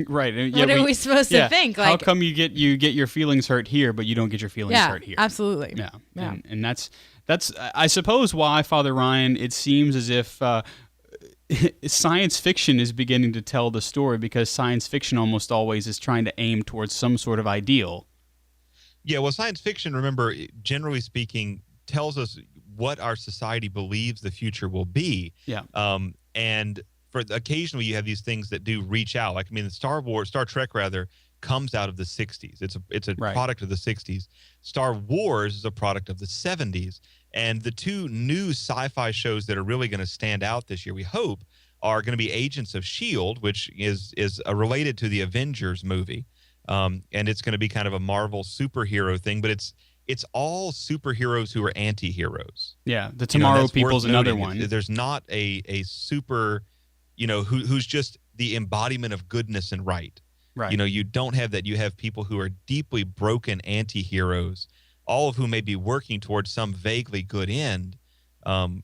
Right. What are we supposed to think? Like, how come you get your feelings hurt here, but you don't get your feelings hurt here? Absolutely. Yeah. And that's I suppose why, Father Ryan, it seems as if science fiction is beginning to tell the story, because science fiction almost always is trying to aim towards some sort of ideal. Yeah. Well, science fiction, remember, generally speaking, tells us what our society believes the future will be. Yeah. And occasionally you have these things that do reach out. Like, I mean, Star Trek comes out of the 60s. It's a product of the 60s. Star Wars is a product of the 70s. And the two new sci-fi shows that are really going to stand out this year, we hope, are going to be Agents of S.H.I.E.L.D., which is related to the Avengers movie. And it's going to be kind of a Marvel superhero thing, but it's all superheroes who are anti-heroes. Yeah, the Tomorrow People's another one. There's not a super, you know, who's just the embodiment of goodness and right. Right. You know, you don't have that. You have people who are deeply broken anti-heroes, all of whom may be working towards some vaguely good end,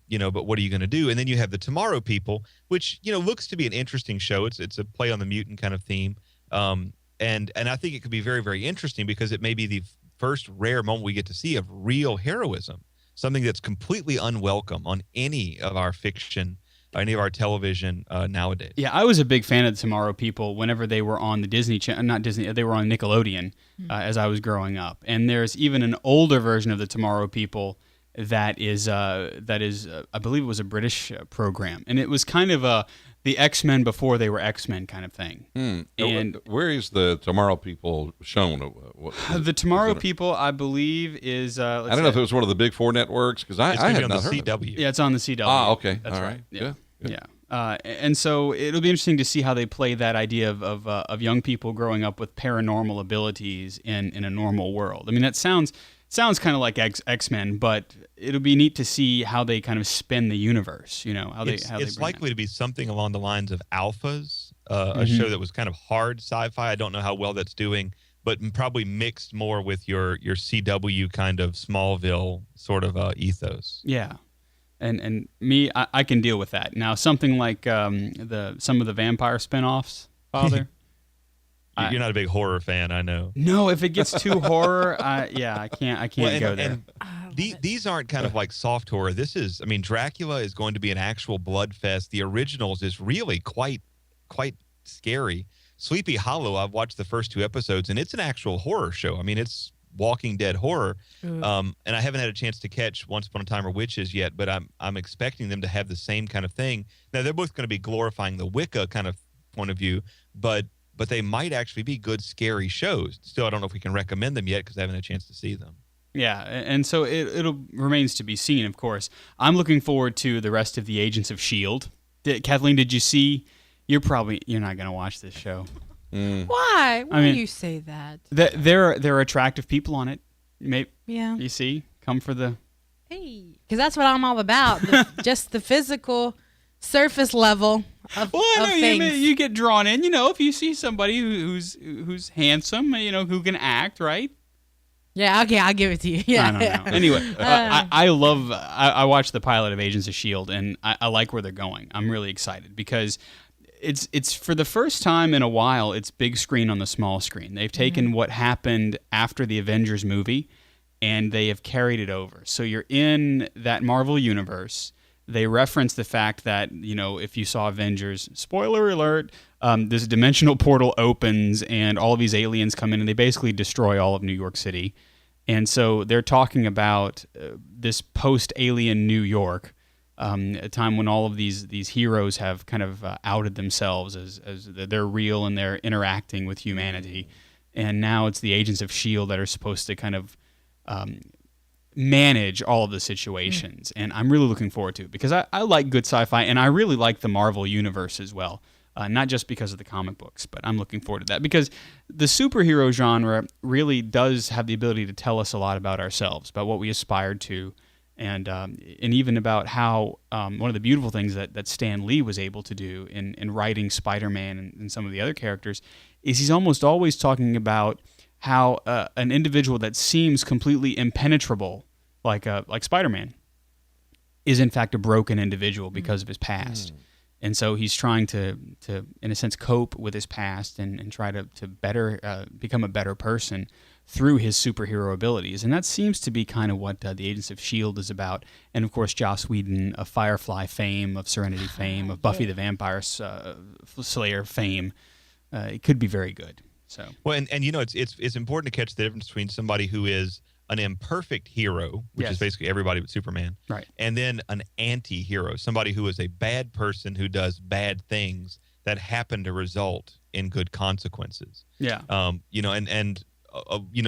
you know, but what are you going to do? And then you have the Tomorrow People, which, you know, looks to be an interesting show. It's a play on the mutant kind of theme. And I think it could be very, very interesting, because it may be the first rare moment we get to see of real heroism, something that's completely unwelcome on any of our fiction, any of our television nowadays. Yeah, I was a big fan of the Tomorrow People whenever they were on the Disney Channel, not Disney, they were on Nickelodeon as I was growing up. And there's even an older version of the Tomorrow People that is I believe it was a British program, and it was kind of the X-Men before they were X-Men kind of thing. And where is the Tomorrow People shown? The Tomorrow People, I believe, is. I don't know if it was one of the big four networks because I had not heard of it. Yeah, it's on the CW. Ah, okay. That's all right. Yeah. Yeah. And so it'll be interesting to see how they play that idea of young people growing up with paranormal abilities in a normal world. I mean, that sounds kind of like X-Men, but it'll be neat to see how they kind of spin the universe. It's likely to be something along the lines of Alphas, a show that was kind of hard sci-fi. I don't know how well that's doing, but probably mixed more with your CW kind of Smallville sort of ethos. Yeah. And me, I can deal with that. Now, something like some of the vampire spinoffs, Father. You're not a big horror fan, I know. No, if it gets too horror, I can't go there. These aren't kind of like soft horror. Dracula is going to be an actual blood fest. The originals is really quite scary. Sleepy Hollow, I've watched the first 2 episodes, and it's an actual horror show. I mean, it's Walking Dead horror. And I haven't had a chance to catch Once Upon a Time or Witches yet, but I'm expecting them to have the same kind of thing. Now, they're both going to be glorifying the Wicca kind of point of view, but they might actually be good, scary shows. Still, I don't know if we can recommend them yet because I haven't had a chance to see them. Yeah, and so it'll remains to be seen, of course. I'm looking forward to the rest of the Agents of S.H.I.E.L.D. Kathleen, did you see? You're not going to watch this show. Why? Why do you say that? There are attractive people on it. Yeah. You see? Come for the... Hey, because that's what I'm all about. Just the physical surface level of things. You get drawn in, if you see somebody who's handsome, who can act, right? Yeah, okay, I'll give it to you. Yeah. I don't know. Anyway, I watched the pilot of Agents of S.H.I.E.L.D., and I like where they're going. I'm really excited because it's for the first time in a while, it's big screen on the small screen. They've taken what happened after the Avengers movie, and they have carried it over. So you're in that Marvel universe. They reference the fact that, if you saw Avengers, spoiler alert, this dimensional portal opens and all of these aliens come in and they basically destroy all of New York City. And so they're talking about this post-alien New York, a time when all of these heroes have kind of outed themselves as they're real and they're interacting with humanity. And now it's the Agents of S.H.I.E.L.D. that are supposed to kind of manage all of the situations. And I'm really looking forward to it because I like good sci-fi, and I really like the Marvel universe as well. Not just because of the comic books, but I'm looking forward to that because the superhero genre really does have the ability to tell us a lot about ourselves, about what we aspired to, and even about how one of the beautiful things that Stan Lee was able to do in writing Spider-Man and some of the other characters is he's almost always talking about how an individual that seems completely impenetrable, like Spider-Man, is in fact a broken individual because of his past. And so he's trying to in a sense, cope with his past and try to better become a better person through his superhero abilities. And that seems to be kind of what the Agents of S.H.I.E.L.D. is about. And, of course, Joss Whedon, of Firefly fame, of Serenity fame, of Buffy the Vampire Slayer fame. It could be very good. So well, and it's important to catch the difference between somebody who is an imperfect hero, which is basically everybody but Superman, right, and then an anti-hero, somebody who is a bad person who does bad things that happen to result in good consequences. Yeah.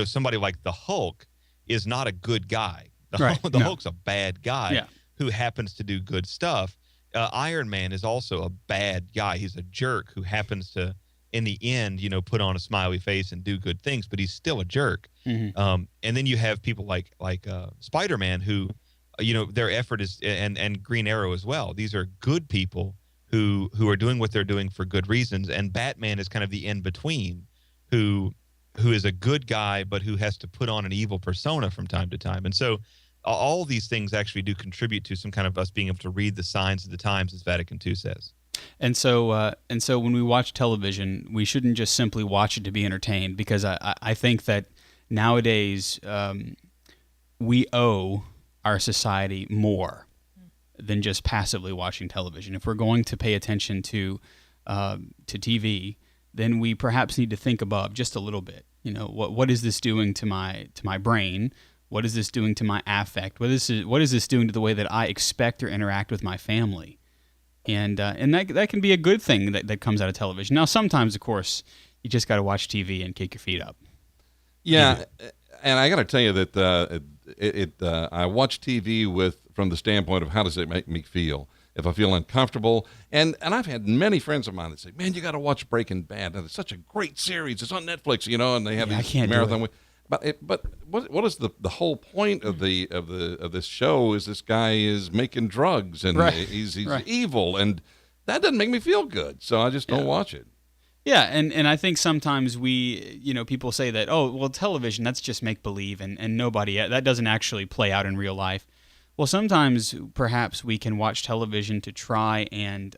Somebody like the Hulk is not a good guy. The Hulk's a bad guy who happens to do good stuff. Iron Man is also a bad guy. He's a jerk who happens to, in the end, put on a smiley face and do good things, but he's still a jerk. And then you have people like Spider-Man who, their effort is, and Green Arrow as well. These are good people who are doing what they're doing for good reasons. And Batman is kind of the in-between who is a good guy, but who has to put on an evil persona from time to time. And so all these things actually do contribute to some kind of us being able to read the signs of the times, as Vatican II says. And so when we watch television, we shouldn't just simply watch it to be entertained, because I think that nowadays we owe our society more than just passively watching television. If we're going to pay attention to TV, then we perhaps need to think above just a little bit. What is this doing to my brain? What is this doing to my affect? What is this doing to the way that I expect or interact with my family? And that can be a good thing that comes out of television. Now, sometimes, of course, you just got to watch TV and kick your feet up. Yeah, and I got to tell you that I watch TV from the standpoint of how does it make me feel. If I feel uncomfortable, and I've had many friends of mine that say, "Man, you got to watch Breaking Bad. It's such a great series. It's on Netflix, and they have these marathon." But what is the whole point of this show? Is this guy is making drugs and he's evil, and that doesn't make me feel good. So I just don't watch it. Yeah, and I think sometimes people say that, oh, well, television, that's just make believe, and nobody that doesn't actually play out in real life. Well, sometimes perhaps we can watch television to try and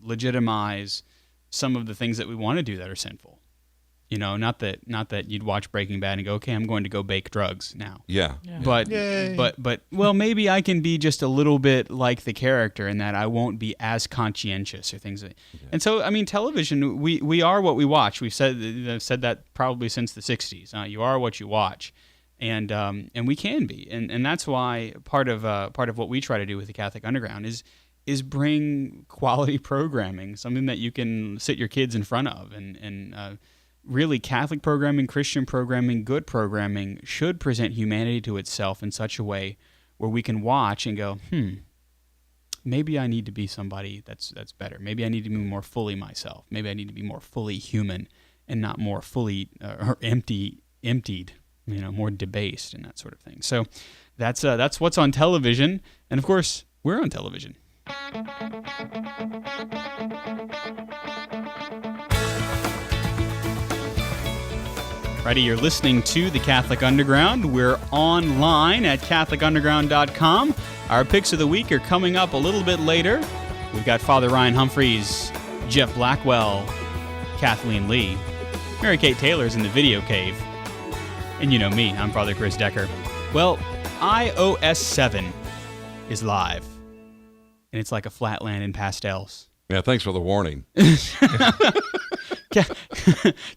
legitimize some of the things that we want to do that are sinful. Not that you'd watch Breaking Bad and go, okay, I'm going to go bake drugs now. Yeah. But well, maybe I can be just a little bit like the character in that I won't be as conscientious or things. And so, I mean, television, we are what we watch. We've said that probably since the 60s. You are what you watch. And we can be. And that's why part of what we try to do with the Catholic Underground is bring quality programming, something that you can sit your kids in front of, and really, Catholic programming, Christian programming, good programming should present humanity to itself in such a way where we can watch and go, maybe I need to be somebody that's better. Maybe I need to be more fully myself. Maybe I need to be more fully human and not more fully or emptied, more debased and that sort of thing. So that's what's on television, and of course, we're on television. Righty, you're listening to the Catholic Underground. We're online at CatholicUnderground.com. Our picks of the week are coming up a little bit later. We've got Father Ryan Humphries, Jeff Blackwell, Kathleen Lee, Mary Kate Taylor's in the video cave. And you know me, I'm Father Chris Decker. Well, iOS 7 is live. And it's like a flatland in pastels. Yeah, thanks for the warning.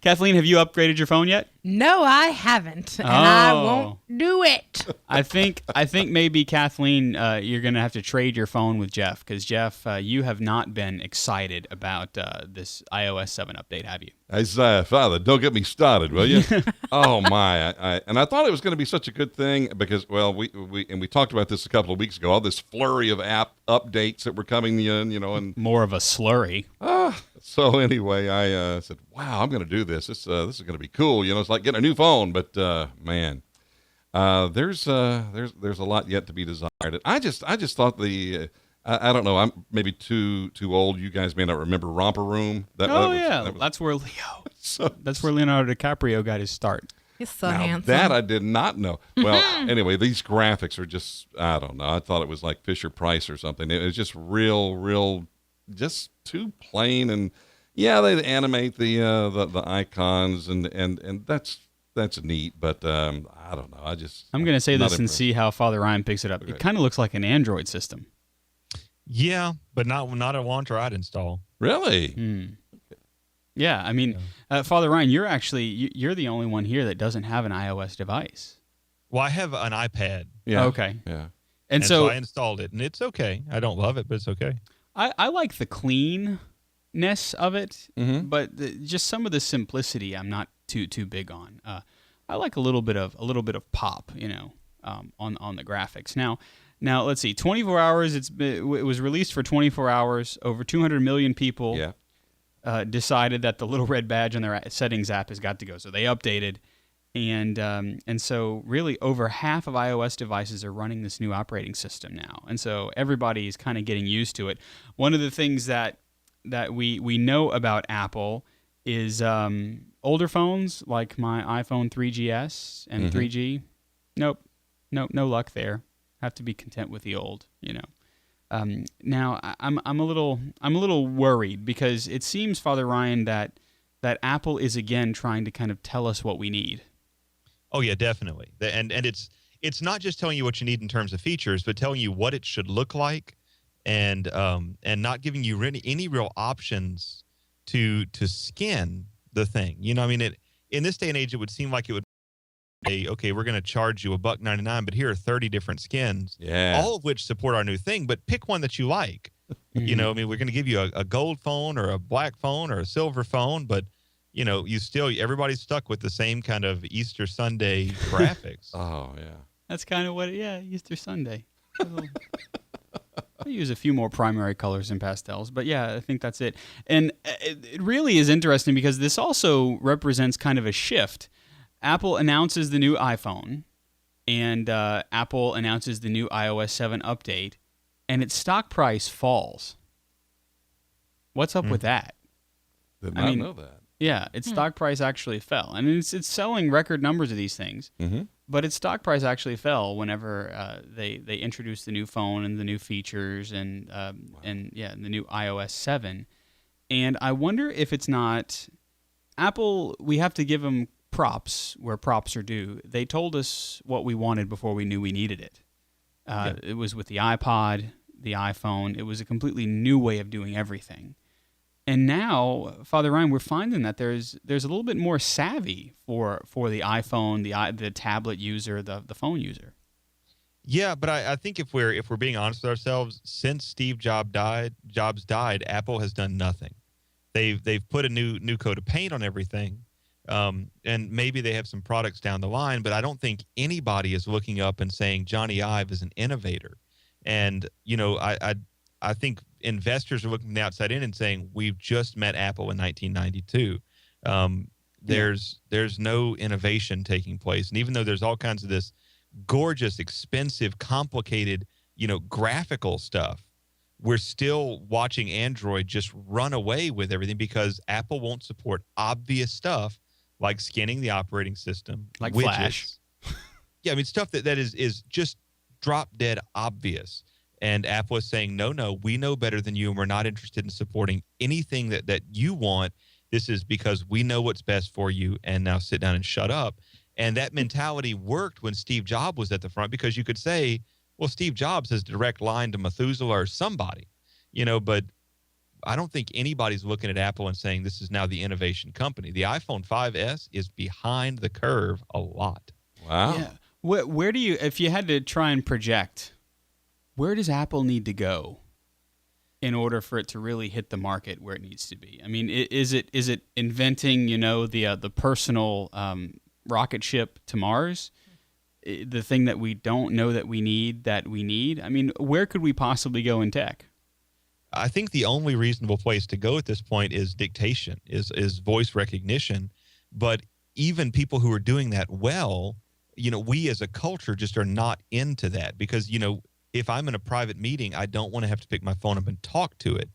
Kathleen, have you upgraded your phone yet? No, I haven't, and I won't do it. I think maybe, Kathleen, you're going to have to trade your phone with Jeff, because Jeff, you have not been excited about this iOS 7 update, have you? Isaiah, Father, don't get me started, will you? Oh my! I thought it was going to be such a good thing because, well, we talked about this a couple of weeks ago. All this flurry of app updates that were coming in, and more of a slurry. So anyway, I said, "Wow, I'm going to do this. This is going to be cool." It's like getting a new phone, but man, there's a lot yet to be desired. I just thought I don't know. I'm maybe too old. You guys may not remember Romper Room. That's where that's where Leonardo DiCaprio got his start. He's so handsome. That I did not know. Well, anyway, these graphics are just, I don't know. I thought it was like Fisher Price or something. It was just real, just too plain. And yeah, they animate the icons and that's neat. But I don't know. I'm going to say this and see how Father Ryan picks it up. Okay. It kind of looks like an Android system. Yeah, but not a launcher I'd install. Really? Yeah, I mean, Father Ryan, you're the only one here that doesn't have an iOS device. Well, I have an iPad. Yeah. Okay. Yeah. And so I installed it, and it's okay. I don't love it, but it's okay. I like the cleanness of it, but just some of the simplicity I'm not too big on. I like a little bit of pop, on the graphics. Now let's see. 24 hours. It was released for 24 hours. Over 200 million people. Yeah. Decided that the little red badge on their settings app has got to go. So they updated, and so really over half of iOS devices are running this new operating system now, and so everybody is kind of getting used to it. One of the things that we know about Apple is older phones like my iPhone 3GS and 3G. Nope, no luck there. Have to be content with the old, Now I'm a little worried because it seems, Father Ryan, that Apple is again trying to kind of tell us what we need. Oh yeah, definitely. And it's not just telling you what you need in terms of features, but telling you what it should look like, and not giving you any real options to skin the thing. I mean, in this day and age, it would seem like it would. Okay, we're going to charge you $1.99, but here are 30 different skins, all of which support our new thing. But pick one that you like. You know, I mean, we're going to give you a gold phone or a black phone or a silver phone, but you know, everybody's stuck with the same kind of Easter Sunday graphics. Oh yeah, that's kind of what. Easter Sunday. I use a few more primary colors and pastels, but yeah, I think that's it. And it really is interesting because this also represents kind of a shift. Apple announces the new iPhone, and Apple announces the new iOS 7 update, and its stock price falls. What's up with that? Did not know that. Yeah, its stock price actually fell. I mean, it's selling record numbers of these things, but its stock price actually fell whenever they introduced the new phone and the new features and the new iOS 7. And I wonder if it's not Apple. We have to give them props where props are due. They told us what we wanted before we knew we needed it. It was with the iPod, the iPhone. It was a completely new way of doing everything. And now, Father Ryan, we're finding that there's a little bit more savvy for the iPhone, the tablet user, the phone user. Yeah, but I think if we're being honest with ourselves, since Steve Jobs died, Apple has done nothing. They've put a new coat of paint on everything, and maybe they have some products down the line, but I don't think anybody is looking up and saying Johnny Ive is an innovator. And you know, I think investors are looking from the outside in and saying, we've just met Apple in 1992. There's no innovation taking place. And even though there's all kinds of this gorgeous, expensive, complicated, graphical stuff, we're still watching Android just run away with everything because Apple won't support obvious stuff like scanning the operating system, like widgets. Flash. Yeah, I mean, stuff that is just drop dead obvious. And Apple is saying, no, we know better than you, and we're not interested in supporting anything that you want. This is because we know what's best for you, and now sit down and shut up. And that mentality worked when Steve Jobs was at the front because you could say, well, Steve Jobs has a direct line to Methuselah or somebody, but I don't think anybody's looking at Apple and saying this is now the innovation company. The iPhone 5S is behind the curve a lot. Wow. Yeah. Where do you, if you had to try and project, where does Apple need to go in order for it to really hit the market where it needs to be? I mean, is it inventing, the personal rocket ship to Mars, the thing that we don't know that we need? I mean, where could we possibly go in tech? I think the only reasonable place to go at this point is dictation, is voice recognition. But even people who are doing that well, we as a culture just are not into that because, if I'm in a private meeting, I don't want to have to pick my phone up and talk to it.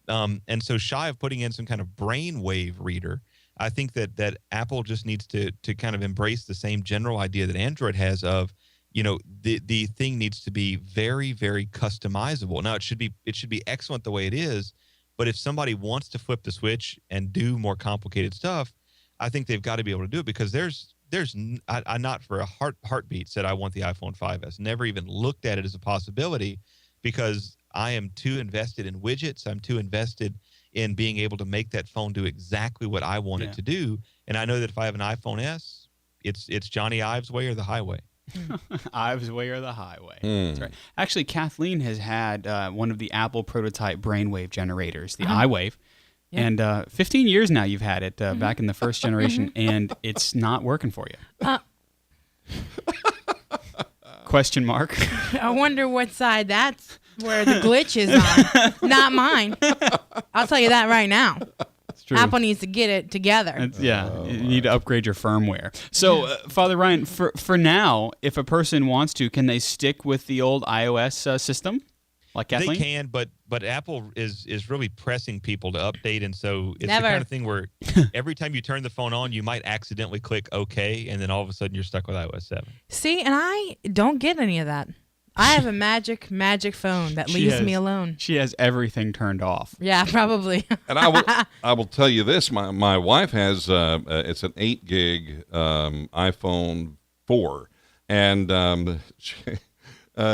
And so shy of putting in some kind of brainwave reader, I think that Apple just needs to kind of embrace the same general idea that Android has of, the thing needs to be very, very customizable. Now, it should be excellent the way it is, but if somebody wants to flip the switch and do more complicated stuff, I think they've got to be able to do it because I not for a heartbeat said I want the iPhone 5S. Never even looked at it as a possibility because I am too invested in widgets. I'm too invested in being able to make that phone do exactly what I want it to do. And I know that if I have an iPhone S, it's Johnny Ive's way or the highway. Ive's way or the highway. That's right. Actually, Kathleen has had one of the Apple prototype brainwave generators, the iWave. Yeah. And 15 years now you've had it back in the first generation, and it's not working for you. Question mark. I wonder what side that's where the glitch is on. Not mine. I'll tell you that right now. It's true. Apple needs to get it together. You need to upgrade your firmware. So, Father Ryan, for now, if a person wants to, can they stick with the old iOS system? Like Kathleen? They can, but Apple is really pressing people to update, and so it's Never. the kind of thing where every time you turn the phone on, you might accidentally click OK, and then all of a sudden you're stuck with iOS 7. See, and I don't get any of that. I have a magic phone that leaves me alone. She has everything turned off. Yeah, probably. And I will tell you this: my wife has it's an 8 gig iPhone 4, and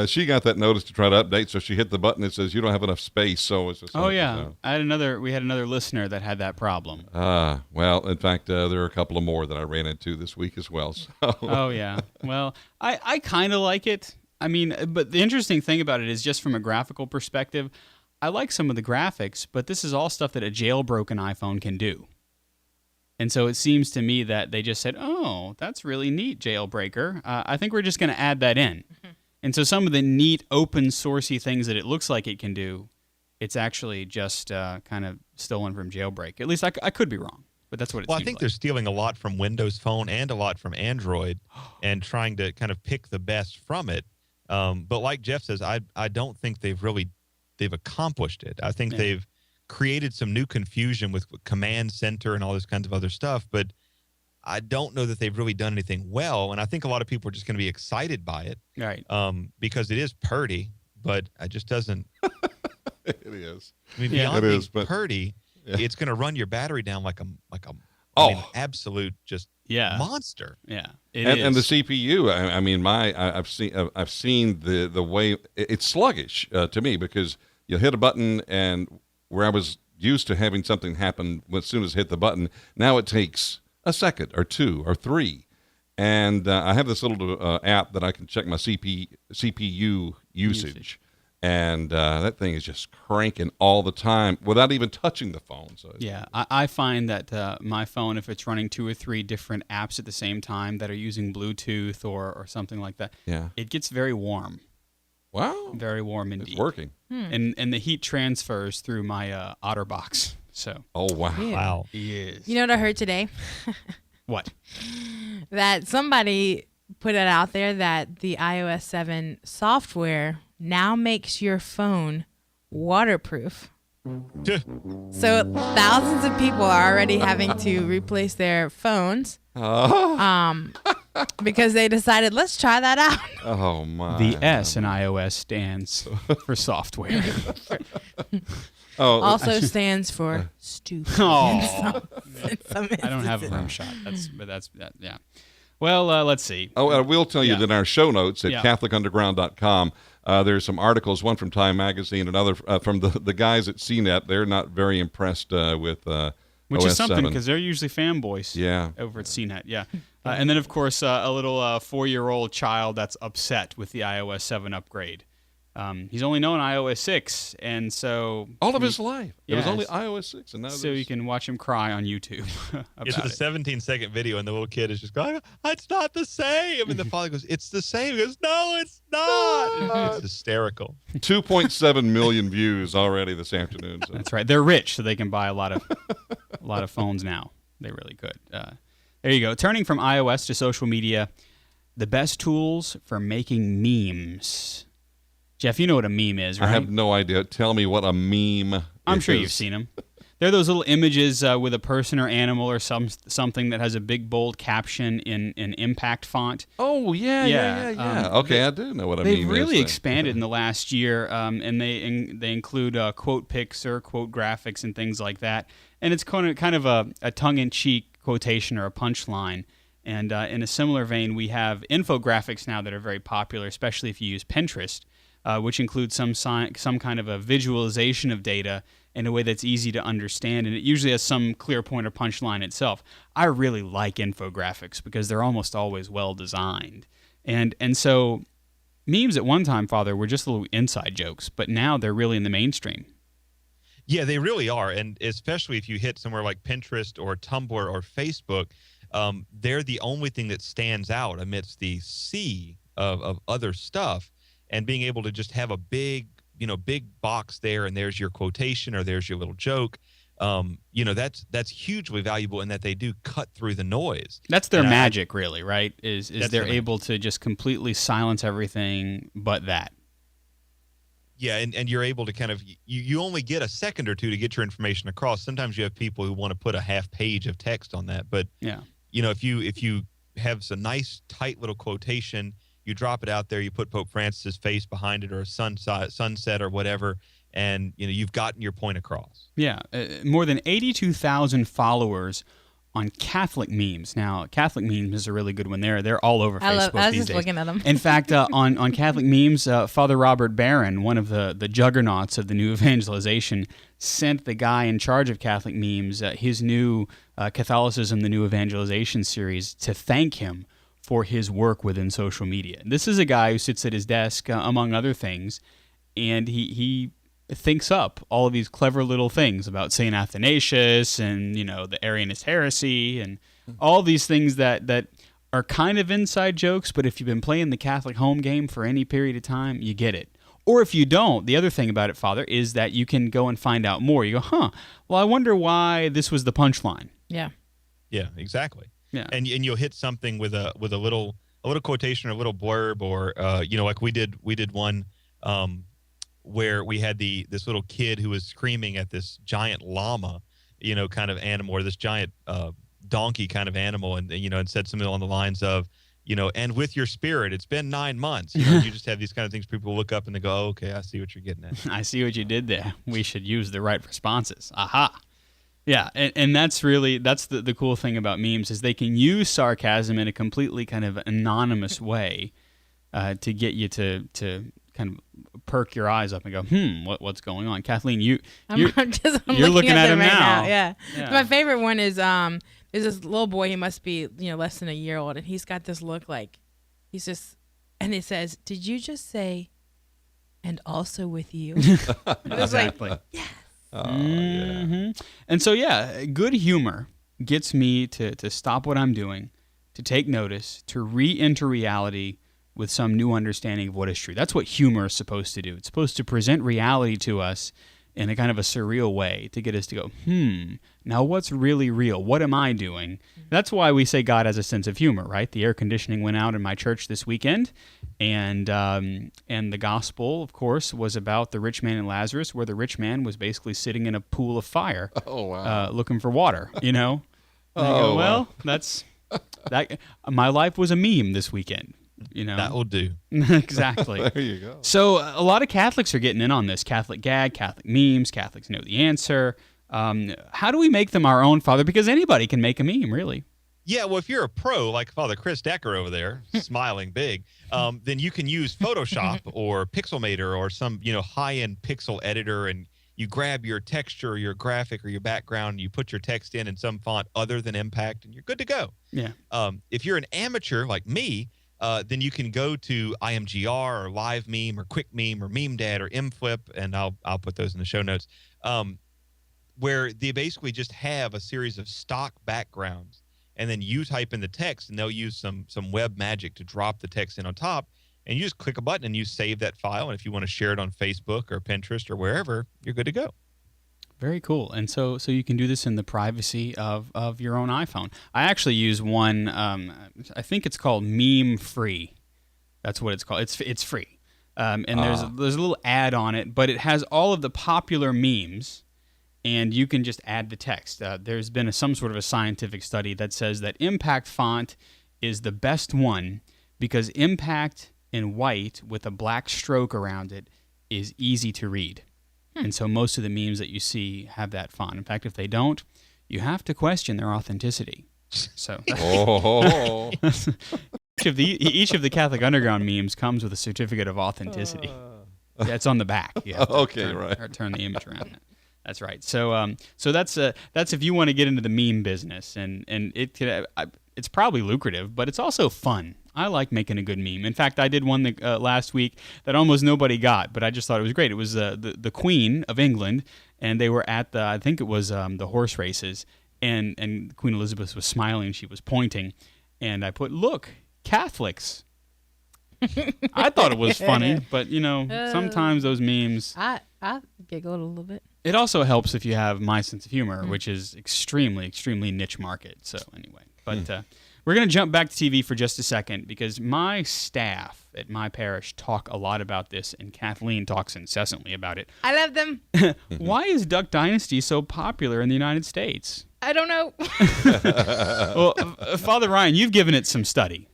she got that notice to try to update, so she hit the button that says you don't have enough space. So it's just we had another listener that had that problem. Well, in fact, there are a couple of more that I ran into this week as well. So. Oh yeah. Well, I kind of like it. I mean, but the interesting thing about it is just from a graphical perspective, I like some of the graphics, but this is all stuff that a jailbroken iPhone can do. And so it seems to me that they just said, oh, that's really neat, jailbreaker. I think we're just going to add that in. And so some of the neat open sourcey things that it looks like it can do, it's actually just kind of stolen from Jailbreak. At least I could be wrong, but that's what it seems like. Well, I think they're stealing a lot from Windows Phone and a lot from Android and trying to kind of pick the best from it. But like Jeff says, I don't think they've accomplished it. I think they've created some new confusion with Command Center and all this kinds of other stuff, but I don't know that they've really done anything well. And I think a lot of people are just going to be excited by it, right? Because it is purdy, but it just doesn't. It is. I mean, beyond being purdy, it's going to run your battery down like a absolute just monster. Yeah, and the CPU. I mean, I've seen the way it's sluggish to me, because you hit a button, and where I was used to having something happen as soon as I hit the button, now it takes a second or two or three. And I have this little app that I can check my CPU usage. And that thing is just cranking all the time without even touching the phone. So I find that my phone, if it's running 2 or 3 different apps at the same time that are using Bluetooth or something like that, it gets very warm. Wow. Very warm indeed. It's working. And the heat transfers through my OtterBox. So. Oh, wow. Yeah. Wow. Yes. You know what I heard today? What? That somebody put it out there that the iOS 7 software now makes your phone waterproof. So thousands of people are already having to replace their phones because they decided, let's try that out. Oh, my. The S in iOS stands for software. Also stands for stupid. Oh, I don't have a rim shot. Yeah. Well, let's see. Oh, I will tell you that in our show notes at CatholicUnderground.com, there's some articles, one from Time Magazine, another from the guys at CNET. They're not very impressed with which OS is something, 7. because they're usually fanboys over at CNET. And then, of course, a little 4-year-old child that's upset with the iOS 7 upgrade. He's only known iOS 6, and so all of his life it was only iOS 6, and now so you can watch him cry on YouTube. It's a 17-second video, and the little kid is just going, "It's not the same," and the father goes, "It's the same." He goes, "No, it's not." It's hysterical. 2.7 million views already this afternoon. So. That's right. They're rich, so they can buy a lot of phones now. They really could. There you go. Turning from iOS to social media, the best tools for making memes. Jeff, you know what a meme is, right? I have no idea. Tell me what a meme I'm sure you've seen them. They're those little images with a person or animal or something that has a big, bold caption in impact font. Oh, yeah. Okay, I do know what a meme is. They've really expanded in the last year, and they include quote pics or quote graphics and things like that. And it's kind of a tongue-in-cheek quotation or a punchline. And in a similar vein, we have infographics now that are very popular, especially if you use Pinterest, which includes some kind of a visualization of data in a way that's easy to understand, and it usually has some clear point or punchline itself. I really like infographics because they're almost always well designed. And so memes at one time, Father, were just little inside jokes, but now they're really in the mainstream. Yeah, they really are, and especially if you hit somewhere like Pinterest or Tumblr or Facebook, they're the only thing that stands out amidst the sea of other stuff. And being able to just have a big box there, and there's your quotation or there's your little joke, that's hugely valuable in that they do cut through the noise. That's their magic, really, right? Is they're able to just completely silence everything but that. Yeah, and you're able to kind of you only get a second or two to get your information across. Sometimes you have people who want to put a half page of text on that, but if you have a nice tight little quotation, you drop it out there, you put Pope Francis' face behind it or a sunset or whatever, and you've gotten your point across. Yeah, more than 82,000 followers on Catholic memes. Now, Catholic memes is a really good one. They're all over Facebook these days. I was just looking at them. In fact, on Catholic memes, Father Robert Barron, one of the juggernauts of the new evangelization, sent the guy in charge of Catholic memes his new Catholicism, the New Evangelization series, to thank him for his work within social media. This is a guy who sits at his desk, among other things, and he thinks up all of these clever little things about St. Athanasius and, the Arianist heresy and all these things that are kind of inside jokes, but if you've been playing the Catholic home game for any period of time, you get it. Or if you don't, the other thing about it, Father, is that you can go and find out more. You go, well, I wonder why this was the punchline. Yeah. Yeah, exactly. Yeah. And you'll hit something with a little quotation or a little blurb, or like we did one where we had this little kid who was screaming at this giant llama, kind of animal, or this giant donkey kind of animal, and and said something along the lines of, and with your spirit, it's been 9 months. You just have these kind of things people look up and they go, oh, okay, I see what you're getting at. I see what you did there. We should use the right responses. Aha. Yeah, and that's the cool thing about memes is they can use sarcasm in a completely kind of anonymous way to get you to kind of perk your eyes up and go, what's going on? Kathleen, you're looking at him right now. Yeah. So my favorite one is there's this little boy, he must be less than a year old, and he's got this look like he's just, and it says, did you just say, and also with you? Exactly. Like, yes. Yeah. And so, good humor gets me to stop what I'm doing, to take notice, to re-enter reality with some new understanding of what is true. That's what humor is supposed to do. It's supposed to present reality to us in a kind of a surreal way to get us to go, now what's really real? What am I doing? That's why we say God has a sense of humor, right? The air conditioning went out in my church this weekend, and the gospel, of course, was about the rich man and Lazarus, where the rich man was basically sitting in a pool of fire, looking for water, And I go, well, that's that. My life was a meme this weekend. That will do. Exactly. There you go. So a lot of Catholics are getting in on this. Catholic gag, Catholic memes, Catholics know the answer. How do we make them our own, Father? Because anybody can make a meme, really. Yeah, well, if you're a pro like Father Chris Decker over there, smiling big, then you can use Photoshop or Pixelmator or some high-end pixel editor, and you grab your texture or your graphic or your background, and you put your text in some font other than Impact, and you're good to go. Yeah. If you're an amateur like me, then you can go to IMGR or Live Meme or Quick Meme or Meme Dad or MFlip, and I'll put those in the show notes, where they basically just have a series of stock backgrounds, and then you type in the text, and they'll use some web magic to drop the text in on top, and you just click a button and you save that file, and if you want to share it on Facebook or Pinterest or wherever, you're good to go. Very cool. And so you can do this in the privacy of your own iPhone. I actually use one, I think it's called Meme Free. That's what it's called. It's free. And there's a little ad on it, but it has all of the popular memes, and you can just add the text. There's been some sort of a scientific study that says that Impact font is the best one because Impact in white with a black stroke around it is easy to read. And so most of the memes that you see have that font. In fact, if they don't, you have to question their authenticity. So each of the Catholic Underground memes comes with a certificate of authenticity. Yeah, it's on the back. Turn the image around. That's right. So that's if you want to get into the meme business, and it's probably lucrative, but it's also fun. I like making a good meme. In fact, I did one last week that almost nobody got, but I just thought it was great. It was the Queen of England, and they were at I think it was the horse races, and Queen Elizabeth was smiling. She was pointing, and I put, "Look, Catholics." I thought it was funny, but sometimes those memes. I giggle a little bit. It also helps if you have my sense of humor, which is extremely, extremely niche market. So anyway, but. We're going to jump back to TV for just a second because my staff at my parish talk a lot about this, and Kathleen talks incessantly about it. I love them. Why is Duck Dynasty so popular in the United States? I don't know. Well, Father Ryan, you've given it some study.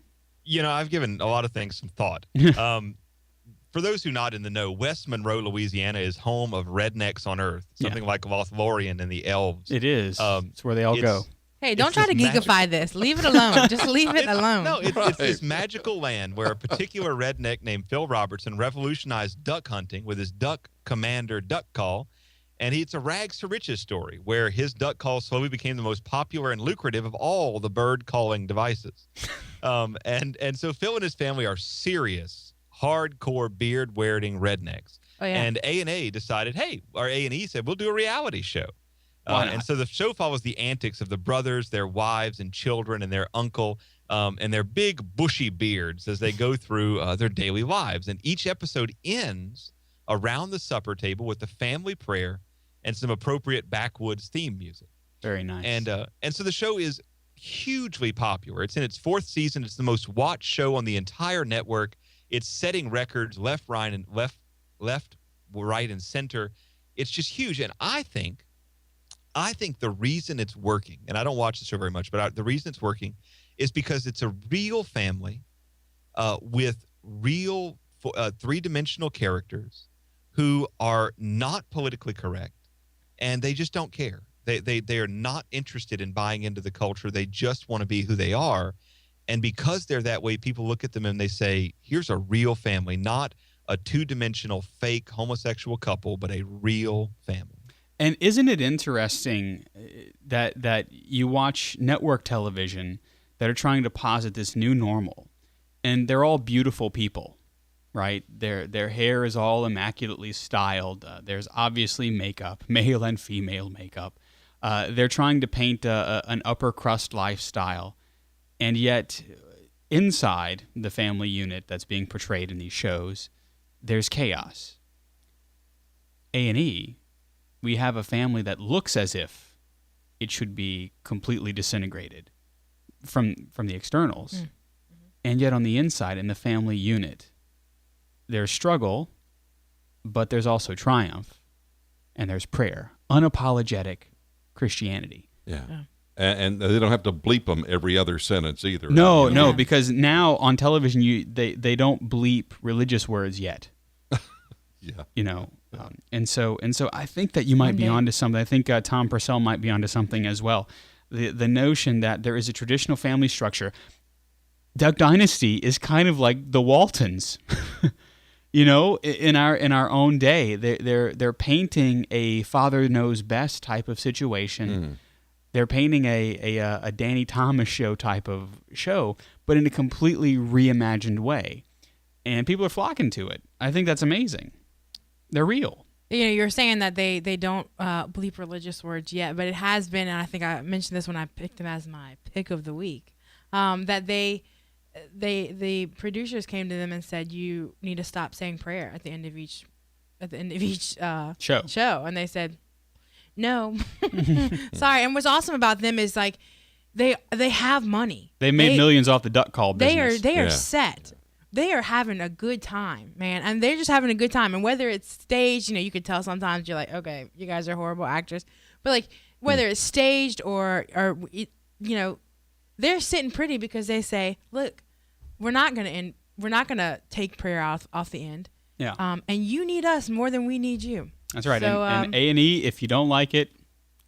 I've given a lot of things some thought. For those who are not in the know, West Monroe, Louisiana is home of rednecks on earth, something like Lothlorien and the elves. It is. It's where they all go. Hey, don't try to geekify this. Leave it alone. Just leave it alone. No, it's this magical land where a particular redneck named Phil Robertson revolutionized duck hunting with his Duck Commander duck call. And it's a rags to riches story where his duck call slowly became the most popular and lucrative of all the bird calling devices. And so Phil and his family are serious, hardcore beard-wearing rednecks. Oh, yeah. And A&A decided, hey, or A&E said, we'll do a reality show. Why not? And so the show follows the antics of the brothers, their wives and children, and their uncle, and their big bushy beards as they go through their daily lives. And each episode ends around the supper table with the family prayer and some appropriate backwoods theme music. Very nice. And so the show is hugely popular. It's in its 4th season. It's the most watched show on the entire network. It's setting records left, right, and center. It's just huge. And I think the reason it's working, and I don't watch the show very much, but the reason it's working is because it's a real family with real 3-dimensional characters who are not politically correct, and they just don't care. They are not interested in buying into the culture. They just want to be who they are. And because they're that way, people look at them and they say, here's a real family, not a 2-dimensional fake homosexual couple, but a real family. And isn't it interesting that you watch network television that are trying to posit this new normal, and they're all beautiful people, right? Their hair is all immaculately styled. There's obviously makeup, male and female makeup. They're trying to paint an upper crust lifestyle, and yet inside the family unit that's being portrayed in these shows, there's chaos. A&E, we have a family that looks as if it should be completely disintegrated from the externals. Mm-hmm. And yet on the inside, in the family unit, there's struggle, but there's also triumph, and there's prayer. Unapologetic Christianity. Yeah. And they don't have to bleep them every other sentence either. No, because now on television, they don't bleep religious words yet. Yeah. And so I think that you might be onto something. I think Tom Purcell might be onto something as well. The notion that there is a traditional family structure. Duck Dynasty is kind of like the Waltons. In our own day, they're painting a father knows best type of situation. Mm. They're painting a Danny Thomas show type of show, but in a completely reimagined way, and people are flocking to it. I think that's amazing. They're real. You're saying that they don't bleep religious words yet, but it has been, and I think I mentioned this when I picked them as my pick of the week, that the producers came to them and said, you need to stop saying prayer at the end of each show, and they said, no. Sorry. And what's awesome about them is like they have money. They made millions off the duck call business. They are set. They are having a good time, man, and they're just having a good time. And whether it's staged, you could tell sometimes you're like, okay, you guys are horrible actors, but like whether it's staged or they're sitting pretty because they say, look, we're not gonna take prayer off the end. Yeah. And you need us more than we need you. That's right. So, and A&E, if you don't like it,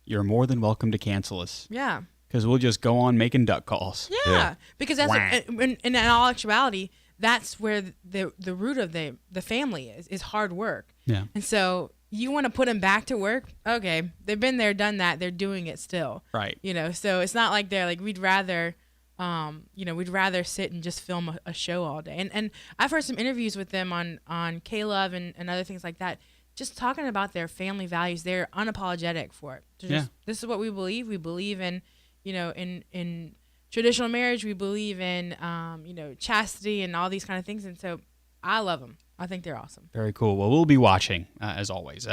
you're more than welcome to cancel us. Yeah. Because we'll just go on making duck calls. Yeah. Because that's in all actuality, that's where the root of the family is hard work. Yeah. And so you want to put them back to work? Okay. They've been there, done that. They're doing it still. Right. So it's not like they're like, we'd rather sit and just film a show all day. And I've heard some interviews with them on K-Love and other things like that, just talking about their family values. They're unapologetic for it. This is what we believe. We believe in, in traditional marriage. We believe in, chastity and all these kind of things. And so I love them. I think they're awesome. Very cool. Well, we'll be watching, as always.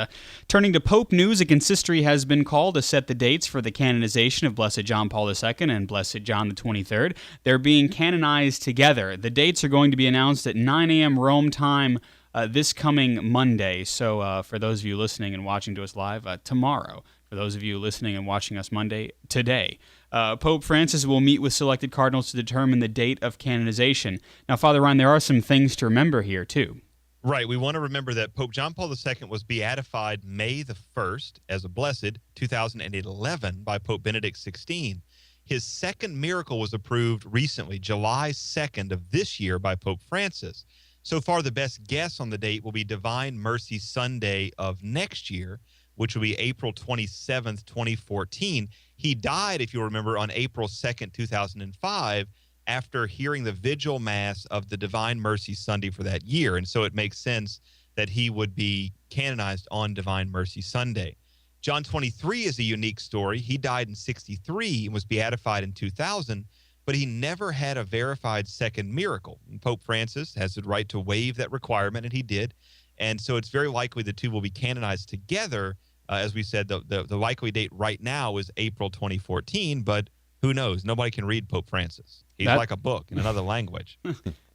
Turning to Pope news, a consistory has been called to set the dates for the canonization of Blessed John Paul II and Blessed John the 23rd. They're being canonized together. The dates are going to be announced at 9 a.m. Rome time this coming Monday. So for those of you listening and watching to us live, tomorrow. For those of you listening and watching us Monday, today. Pope Francis will meet with selected cardinals to determine the date of canonization. Now, Father Ryan, there are some things to remember here, too. Right. We want to remember that Pope John Paul II was beatified May the 1st as a blessed, 2011, by Pope Benedict XVI. His second miracle was approved recently, July 2nd of this year, by Pope Francis. So far, the best guess on the date will be Divine Mercy Sunday of next year, which will be April 27th, 2014. He died, if you remember, on April 2nd, 2005, after hearing the vigil mass of the Divine Mercy Sunday for that year. And so it makes sense that he would be canonized on Divine Mercy Sunday. John 23 is a unique story. He died in 63 and was beatified in 2000, but he never had a verified second miracle. And Pope Francis has the right to waive that requirement, and he did. And so it's very likely the two will be canonized together. As we said, the likely date right now is April 2014, but who knows? Nobody can read Pope Francis. He's like a book in another language.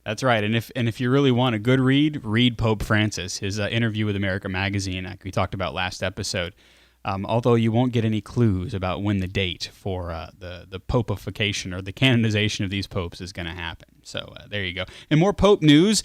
That's right. And if you really want a good read Pope Francis, his interview with America Magazine, like we talked about last episode. Although you won't get any clues about when the date for the popification or the canonization of these popes is going to happen. So there you go. And more Pope news.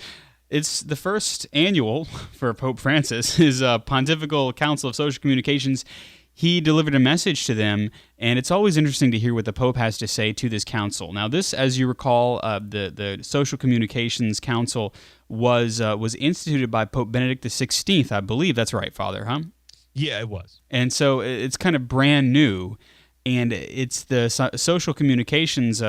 It's the first annual for Pope Francis, his Pontifical Council of Social Communications. He delivered a message to them, and it's always interesting to hear what the Pope has to say to this council. Now, this, as you recall, the Social Communications Council was instituted by Pope Benedict XVI, I believe. That's right, Father, huh? Yeah, it was. And so it's kind of brand new, and it's the Social Communications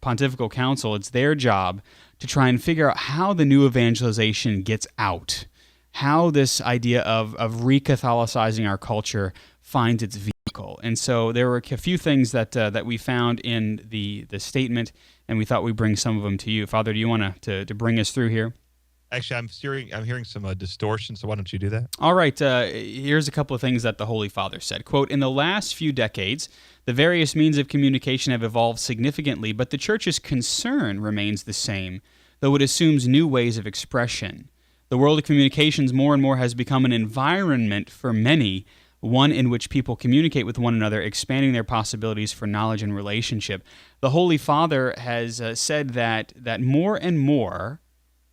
Pontifical Council. It's their job to try and figure out how the new evangelization gets out, how this idea of re-Catholicizing our culture finds its vehicle. And so there were a few things that we found in the statement, and we thought we'd bring some of them to you. Father, do you want to bring us through here? Actually, I'm hearing some distortion, so why don't you do that? All right, here's a couple of things that the Holy Father said. Quote, "In the last few decades, the various means of communication have evolved significantly, but the Church's concern remains the same, though it assumes new ways of expression. The world of communications more and more has become an environment for many, one in which people communicate with one another, expanding their possibilities for knowledge and relationship." The Holy Father has said that more and more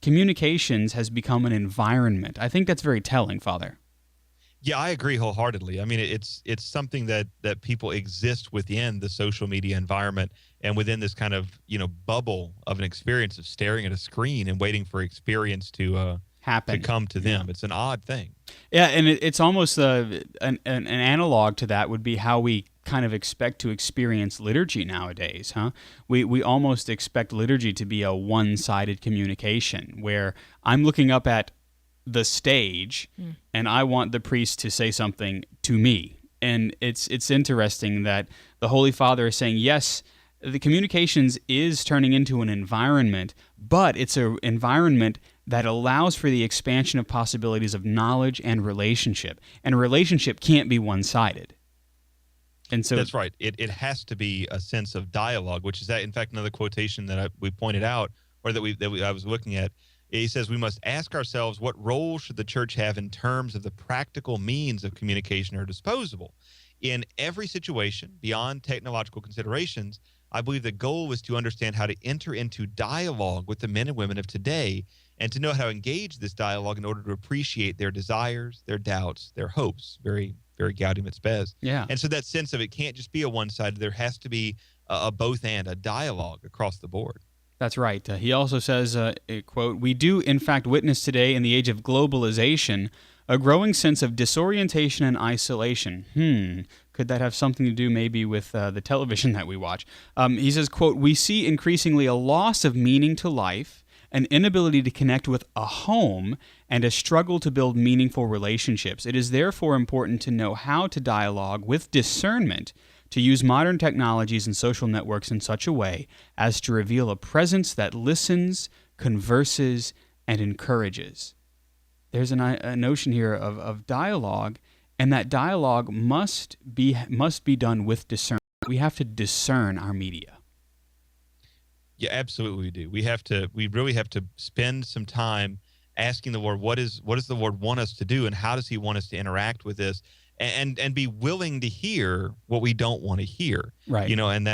communications has become an environment. I think that's very telling, Father. Yeah, I agree wholeheartedly. I mean, it's something that people exist within the social media environment and within this kind of bubble of an experience of staring at a screen and waiting for experience to happen, to come to them. Yeah. It's an odd thing. Yeah, and it's almost an analog to that would be how we kind of expect to experience liturgy nowadays, huh? We almost expect liturgy to be a one-sided communication where I'm looking up at the stage and I want the priest to say something to me. And it's interesting that the Holy Father is saying, yes, the communications is turning into an environment, but it's an environment that allows for the expansion of possibilities of knowledge and relationship. And a relationship can't be one-sided. And so that's right. It has to be a sense of dialogue, which is that, in fact, another quotation that we pointed out, or that I was looking at. He says we must ask ourselves, what role should the Church have in terms of the practical means of communication are disposable? In every situation, beyond technological considerations, I believe the goal is to understand how to enter into dialogue with the men and women of today and to know how to engage this dialogue in order to appreciate their desires, their doubts, their hopes. Very, very Gaudium et Spes. Yeah. And so that sense of it can't just be a one-sided. There has to be a both and, a dialogue across the board. That's right. He also says, quote, "We do in fact witness today in the age of globalization a growing sense of disorientation and isolation." Could that have something to do maybe with the television that we watch? He says, quote, "We see increasingly a loss of meaning to life, an inability to connect with a home, and a struggle to build meaningful relationships. It is therefore important to know how to dialogue with discernment, to use modern technologies and social networks in such a way as to reveal a presence that listens, converses, and encourages." There's a notion here of dialogue, and that dialogue must be done with discernment. We have to discern our media. Yeah, absolutely we do. We really have to spend some time asking the Lord, what does the Lord want us to do, and how does he want us to interact with this? And be willing to hear what we don't want to hear. Right. And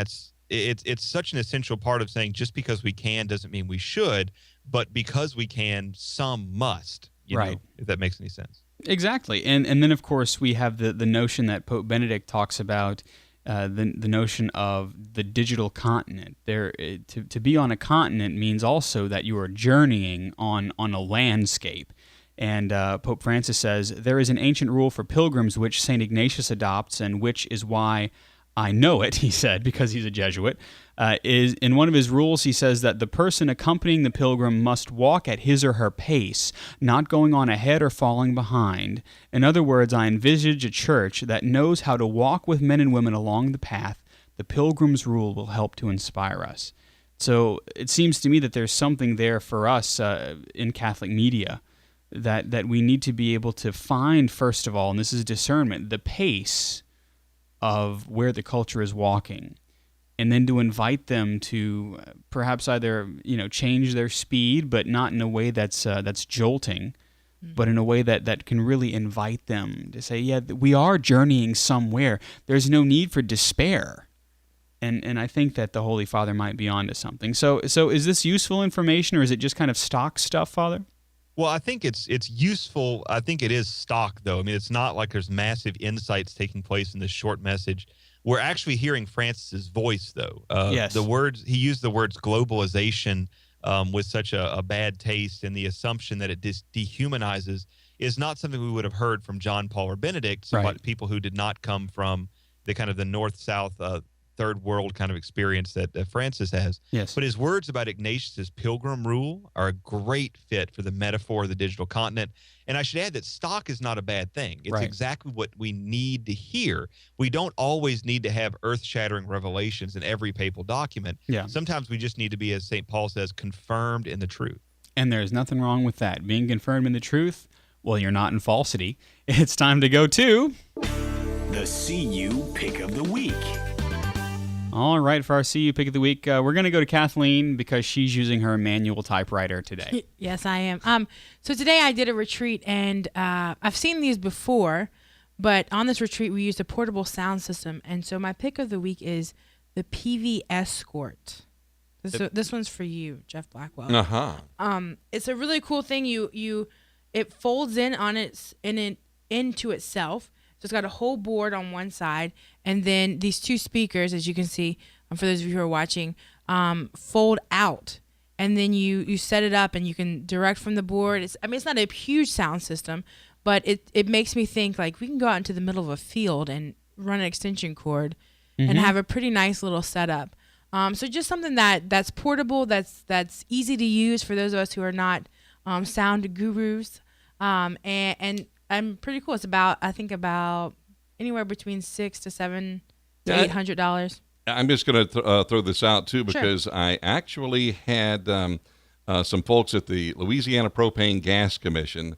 it's such an essential part of saying just because we can doesn't mean we should, but because we can, some must. Right. If that makes any sense. Exactly. And then, of course, we have the notion that Pope Benedict talks about, the notion of the digital continent. To be on a continent means also that you are journeying on a landscape. And Pope Francis says, "There is an ancient rule for pilgrims which St. Ignatius adopts, and which is why I know it," he said, because he's a Jesuit. is in one of his rules, he says that the person accompanying the pilgrim must walk at his or her pace, not going on ahead or falling behind. In other words, I envisage a church that knows how to walk with men and women along the path. The pilgrim's rule will help to inspire us. So it seems to me that there's something there for us in Catholic media that we need to be able to find, first of all, and this is discernment, the pace of where the culture is walking, and then to invite them to perhaps either change their speed, but not in a way that's jolting, but in a way that can really invite them to say, yeah, we are journeying somewhere. There's no need for despair. And I think that the Holy Father might be onto something. So is this useful information, or is it just kind of stock stuff, Father? Well, I think it's useful. I think it is stock, though. I mean, it's not like there's massive insights taking place in this short message. We're actually hearing Francis's voice, though. Yes. He used the words globalization with such a bad taste, and the assumption that it dehumanizes is not something we would have heard from John Paul or Benedict, people who did not come from the kind of the north-south third world kind of experience that Francis has. Yes. But his words about Ignatius's pilgrim rule are a great fit for the metaphor of the digital continent. And I should add that stock is not a bad thing. It's exactly what we need to hear. We don't always need to have earth-shattering revelations in every papal document. Yeah. Sometimes we just need to be, as St. Paul says, confirmed in the truth. And there's nothing wrong with that. Being confirmed in the truth, well, you're not in falsity. It's time to go to the CU Pick of the Week. All right, for our CU Pick of the Week, we're going to go to Kathleen because she's using her manual typewriter today. Yes, I am. So today I did a retreat, and I've seen these before, but on this retreat we used a portable sound system. And so my pick of the week is the PV Escort. This one's for you, Jeff Blackwell. It's a really cool thing. It folds in on into itself. So it's got a whole board on one side, and then these two speakers, as you can see, for those of you who are watching, fold out. And then you set it up, and you can direct from the board. It's not a huge sound system, but it makes me think, like, we can go out into the middle of a field and run an extension cord and have a pretty nice little setup. So just something that's portable, that's easy to use for those of us who are not sound gurus, and I'm pretty cool. It's about anywhere between $600 to $700 to $800. I'm just going to throw this out too, because Sure. I actually had some folks at the Louisiana Propane Gas Commission.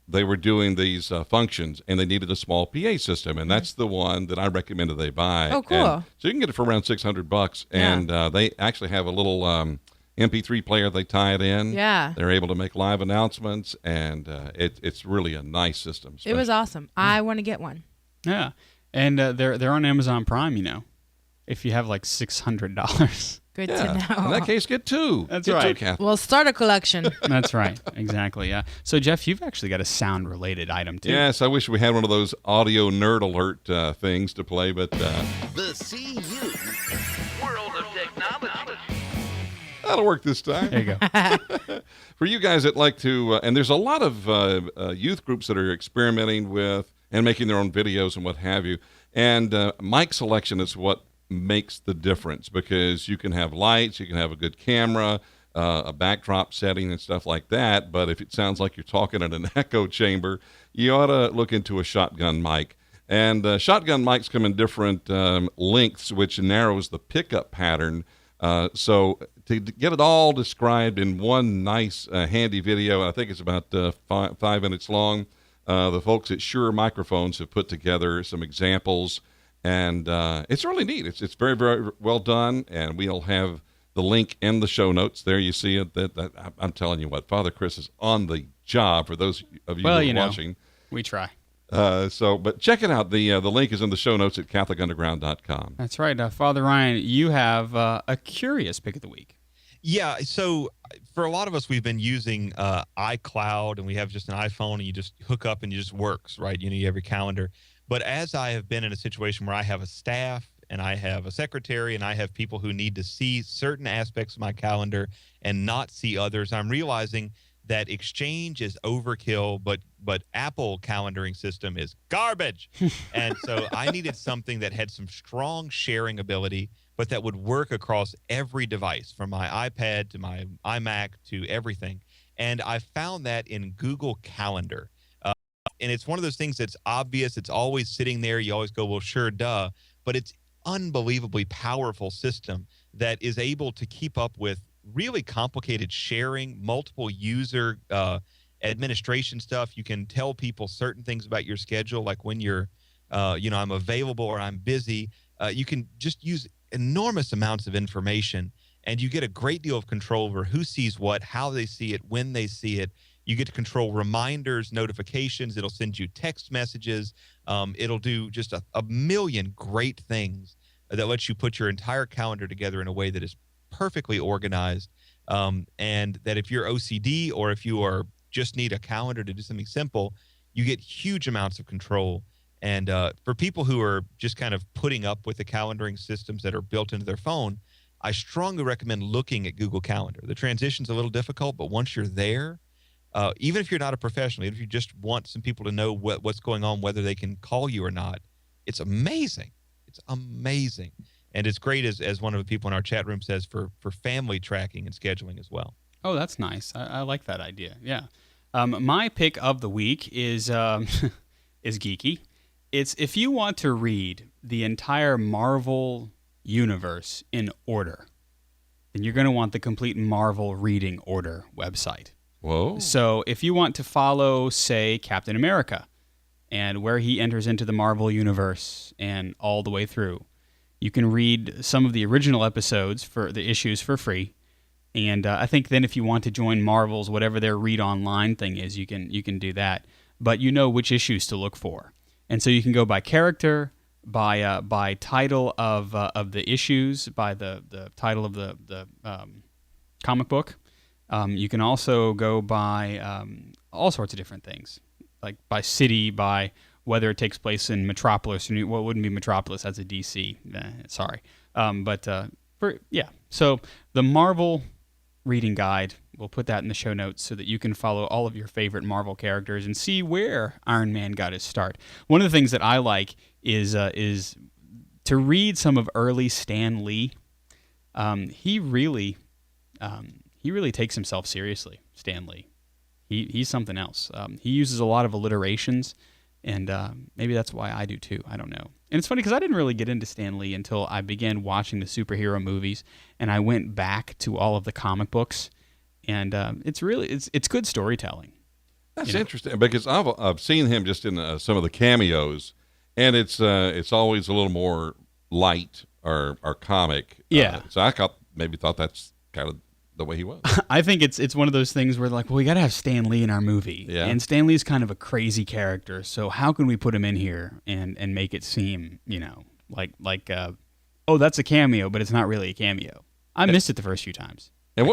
They were doing these functions, and they needed a small PA system, and that's the one that I recommended they buy. Oh, cool! And so you can get it for around $600, and they actually have a little MP3 player. They tie it in. Yeah. They're able to make live announcements, and it's really a nice system. It was awesome. I want to get one. Yeah, and they're on Amazon Prime, if you have like $600. Good to know. In that case, get two. That's Get right. two, Kathy. We'll start a collection. That's right. Exactly, yeah. So, Jeff, you've actually got a sound-related item, too. Yes, I wish we had one of those audio nerd alert things to play, but... The CU World of Technology. That'll work this time. There you go. For you guys that like to... and there's a lot of youth groups that are experimenting with and making their own videos and what have you. And mic selection is what makes the difference, because you can have lights, you can have a good camera, a backdrop setting and stuff like that, but if it sounds like you're talking in an echo chamber, you ought to look into a shotgun mic. And shotgun mics come in different lengths, which narrows the pickup pattern. So to get it all described in one nice handy video, I think it's about 5 minutes long, the folks at Shure Microphones have put together some examples. And it's really neat. It's very, very well done, and we'll have the link in the show notes. There you see it. That I'm telling you what, Father Chris is on the job for those of you who are watching. We try. But check it out. The link is in the show notes at CatholicUnderground.com. That's right. Father Ryan, you have a curious pick of the week. Yeah, so for a lot of us, we've been using iCloud, and we have just an iPhone, and you just hook up and it just works, right? You have your calendar. But as I have been in a situation where I have a staff and I have a secretary and I have people who need to see certain aspects of my calendar and not see others, I'm realizing that Exchange is overkill, but Apple calendaring system is garbage. And so I needed something that had some strong sharing ability, but that would work across every device, from my iPad to my iMac to everything. And I found that in Google Calendar. And it's one of those things that's obvious. It's always sitting there. You always go, well, sure, duh. But it's unbelievably powerful system that is able to keep up with really complicated sharing, multiple user administration stuff. You can tell people certain things about your schedule, like when you're, I'm available or I'm busy. You can just use enormous amounts of information, and you get a great deal of control over who sees what, how they see it, when they see it. You get to control reminders, notifications. It'll send you text messages. It'll do just a million great things that lets you put your entire calendar together in a way that is perfectly organized. And that if you're OCD, or if you are just need a calendar to do something simple, you get huge amounts of control. And for people who are just kind of putting up with the calendaring systems that are built into their phone, I strongly recommend looking at Google Calendar. The transition's a little difficult, but once you're there, even if you're not a professional, even if you just want some people to know what's going on, whether they can call you or not, it's amazing. It's amazing. And it's great, as one of the people in our chat room says, for family tracking and scheduling as well. Oh, that's nice. I like that idea. Yeah. My pick of the week is is geeky. It's if you want to read the entire Marvel universe in order, then you're going to want the complete Marvel Reading Order website. Whoa. So if you want to follow, say, Captain America and where he enters into the Marvel universe and all the way through, you can read some of the original episodes for the issues for free. And I think then if you want to join Marvel's, whatever their read online thing is, you can do that. But you know which issues to look for. And so you can go by character, by title of the issues, by the title of the comic book. You can also go by all sorts of different things, like by city, by whether it takes place in Metropolis or well, it wouldn't be Metropolis, that's a DC. Sorry, So the Marvel Reading Guide, we'll put that in the show notes so that you can follow all of your favorite Marvel characters and see where Iron Man got his start. One of the things that I like is to read some of early Stan Lee. He really takes himself seriously, Stan Lee. He's something else. He uses a lot of alliterations, and maybe that's why I do too. I don't know. And it's funny because I didn't really get into Stan Lee until I began watching the superhero movies, and I went back to all of the comic books, and it's good storytelling. That's interesting because I've seen him just in some of the cameos, and it's always a little more light or comic. Yeah. So I maybe thought that's kind of the way he was. I think it's one of those things where like, well, we got to have Stan Lee in our movie. Yeah. And Stan Lee's kind of a crazy character, so how can we put him in here and make it seem, like that's a cameo, but it's not really a cameo. I missed it the first few times. And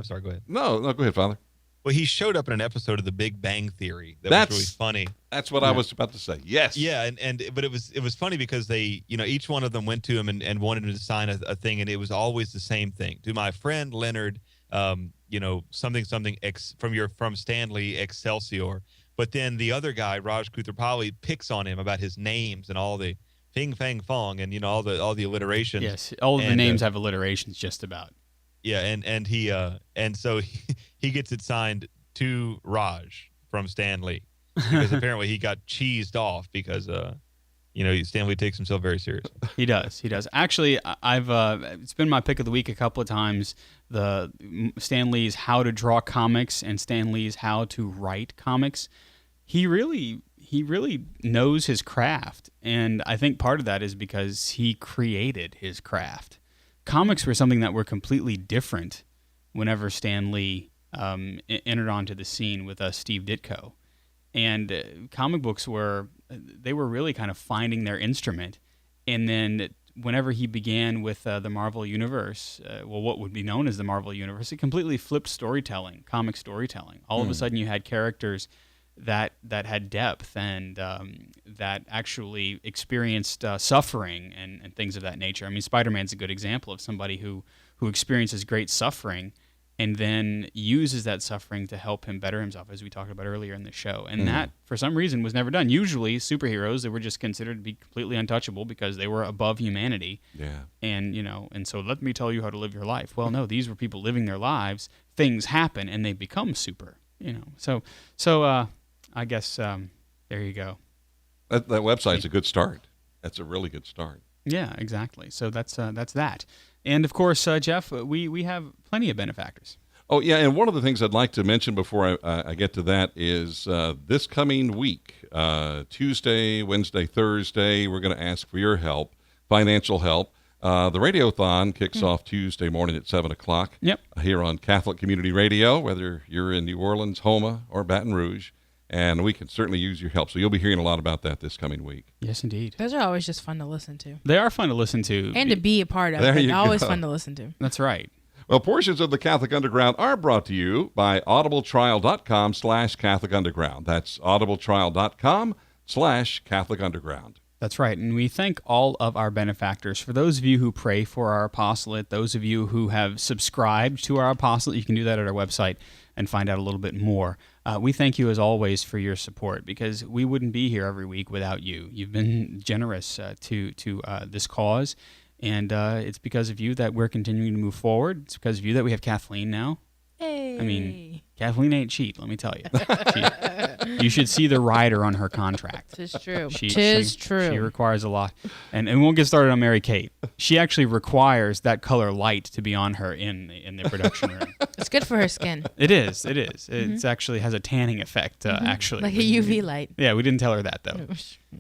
sorry, go ahead. No, go ahead, Father. Well, he showed up in an episode of The Big Bang Theory that was really funny. That's what I was about to say. Yes. Yeah, but it was funny because they, each one of them went to him and wanted him to sign a thing, and it was always the same thing. To my friend Leonard, something from Stanley Excelsior. But then the other guy, Raj Kutherpally, picks on him about his names and all the Ping Fang Fong and all the alliterations. Yes, all of the names have alliterations just about. Yeah, and he so he gets it signed to Raj from Stan Lee because apparently he got cheesed off because Stan Lee takes himself very seriously. He does. Actually, I've it's been my pick of the week a couple of times. The Stan Lee's How to Draw Comics and Stan Lee's How to Write Comics. He really knows his craft, and I think part of that is because he created his craft. Comics were something that were completely different whenever Stan Lee entered onto the scene with Steve Ditko. And comic books were really kind of finding their instrument. And then whenever he began with the Marvel Universe, what would be known as the Marvel Universe, it completely flipped storytelling, comic storytelling. All of a sudden you had characters that had depth and that actually experienced suffering and things of that nature. I mean, Spider-Man's a good example of somebody who experiences great suffering and then uses that suffering to help him better himself, as we talked about earlier in the show. And that, for some reason, was never done. Usually, superheroes, they were just considered to be completely untouchable because they were above humanity. Yeah. And, and so let me tell you how to live your life. Well, no, these were people living their lives. Things happen, and they become super, So I guess there you go. That website's a good start. That's a really good start. Yeah, exactly. So that's that. And, of course, Jeff, we have plenty of benefactors. Oh, yeah, and one of the things I'd like to mention before I get to that is this coming week, Tuesday, Wednesday, Thursday, we're going to ask for your help, financial help. The Radiothon kicks off Tuesday morning at 7 o'clock here on Catholic Community Radio, whether you're in New Orleans, Houma, or Baton Rouge. And we can certainly use your help. So you'll be hearing a lot about that this coming week. Yes, indeed. Those are always just fun to listen to. They are fun to listen to. And to be a part of. There you Always go. fun to listen to. That's right. Well, portions of the Catholic Underground are brought to you by audibletrial.com/Catholic Underground. That's audibletrial.com/Catholic Underground. That's right. And we thank all of our benefactors. For those of you who pray for our apostolate, those of you who have subscribed to our apostolate, you can do that at our website and find out a little bit more. We thank you, as always, for your support, because we wouldn't be here every week without you. You've been generous to this cause, and it's because of you that we're continuing to move forward. It's because of you that we have Kathleen now. Hey. I mean, Kathleen ain't cheap, let me tell you. You should see the rider on her contract. Tis true. Tis true. She requires a lot. And we won't get started on Mary Kate. She actually requires that color light to be on her in the production room. It's good for her skin. It is. It actually has a tanning effect, actually. Like a UV light. Yeah, we didn't tell her that, though.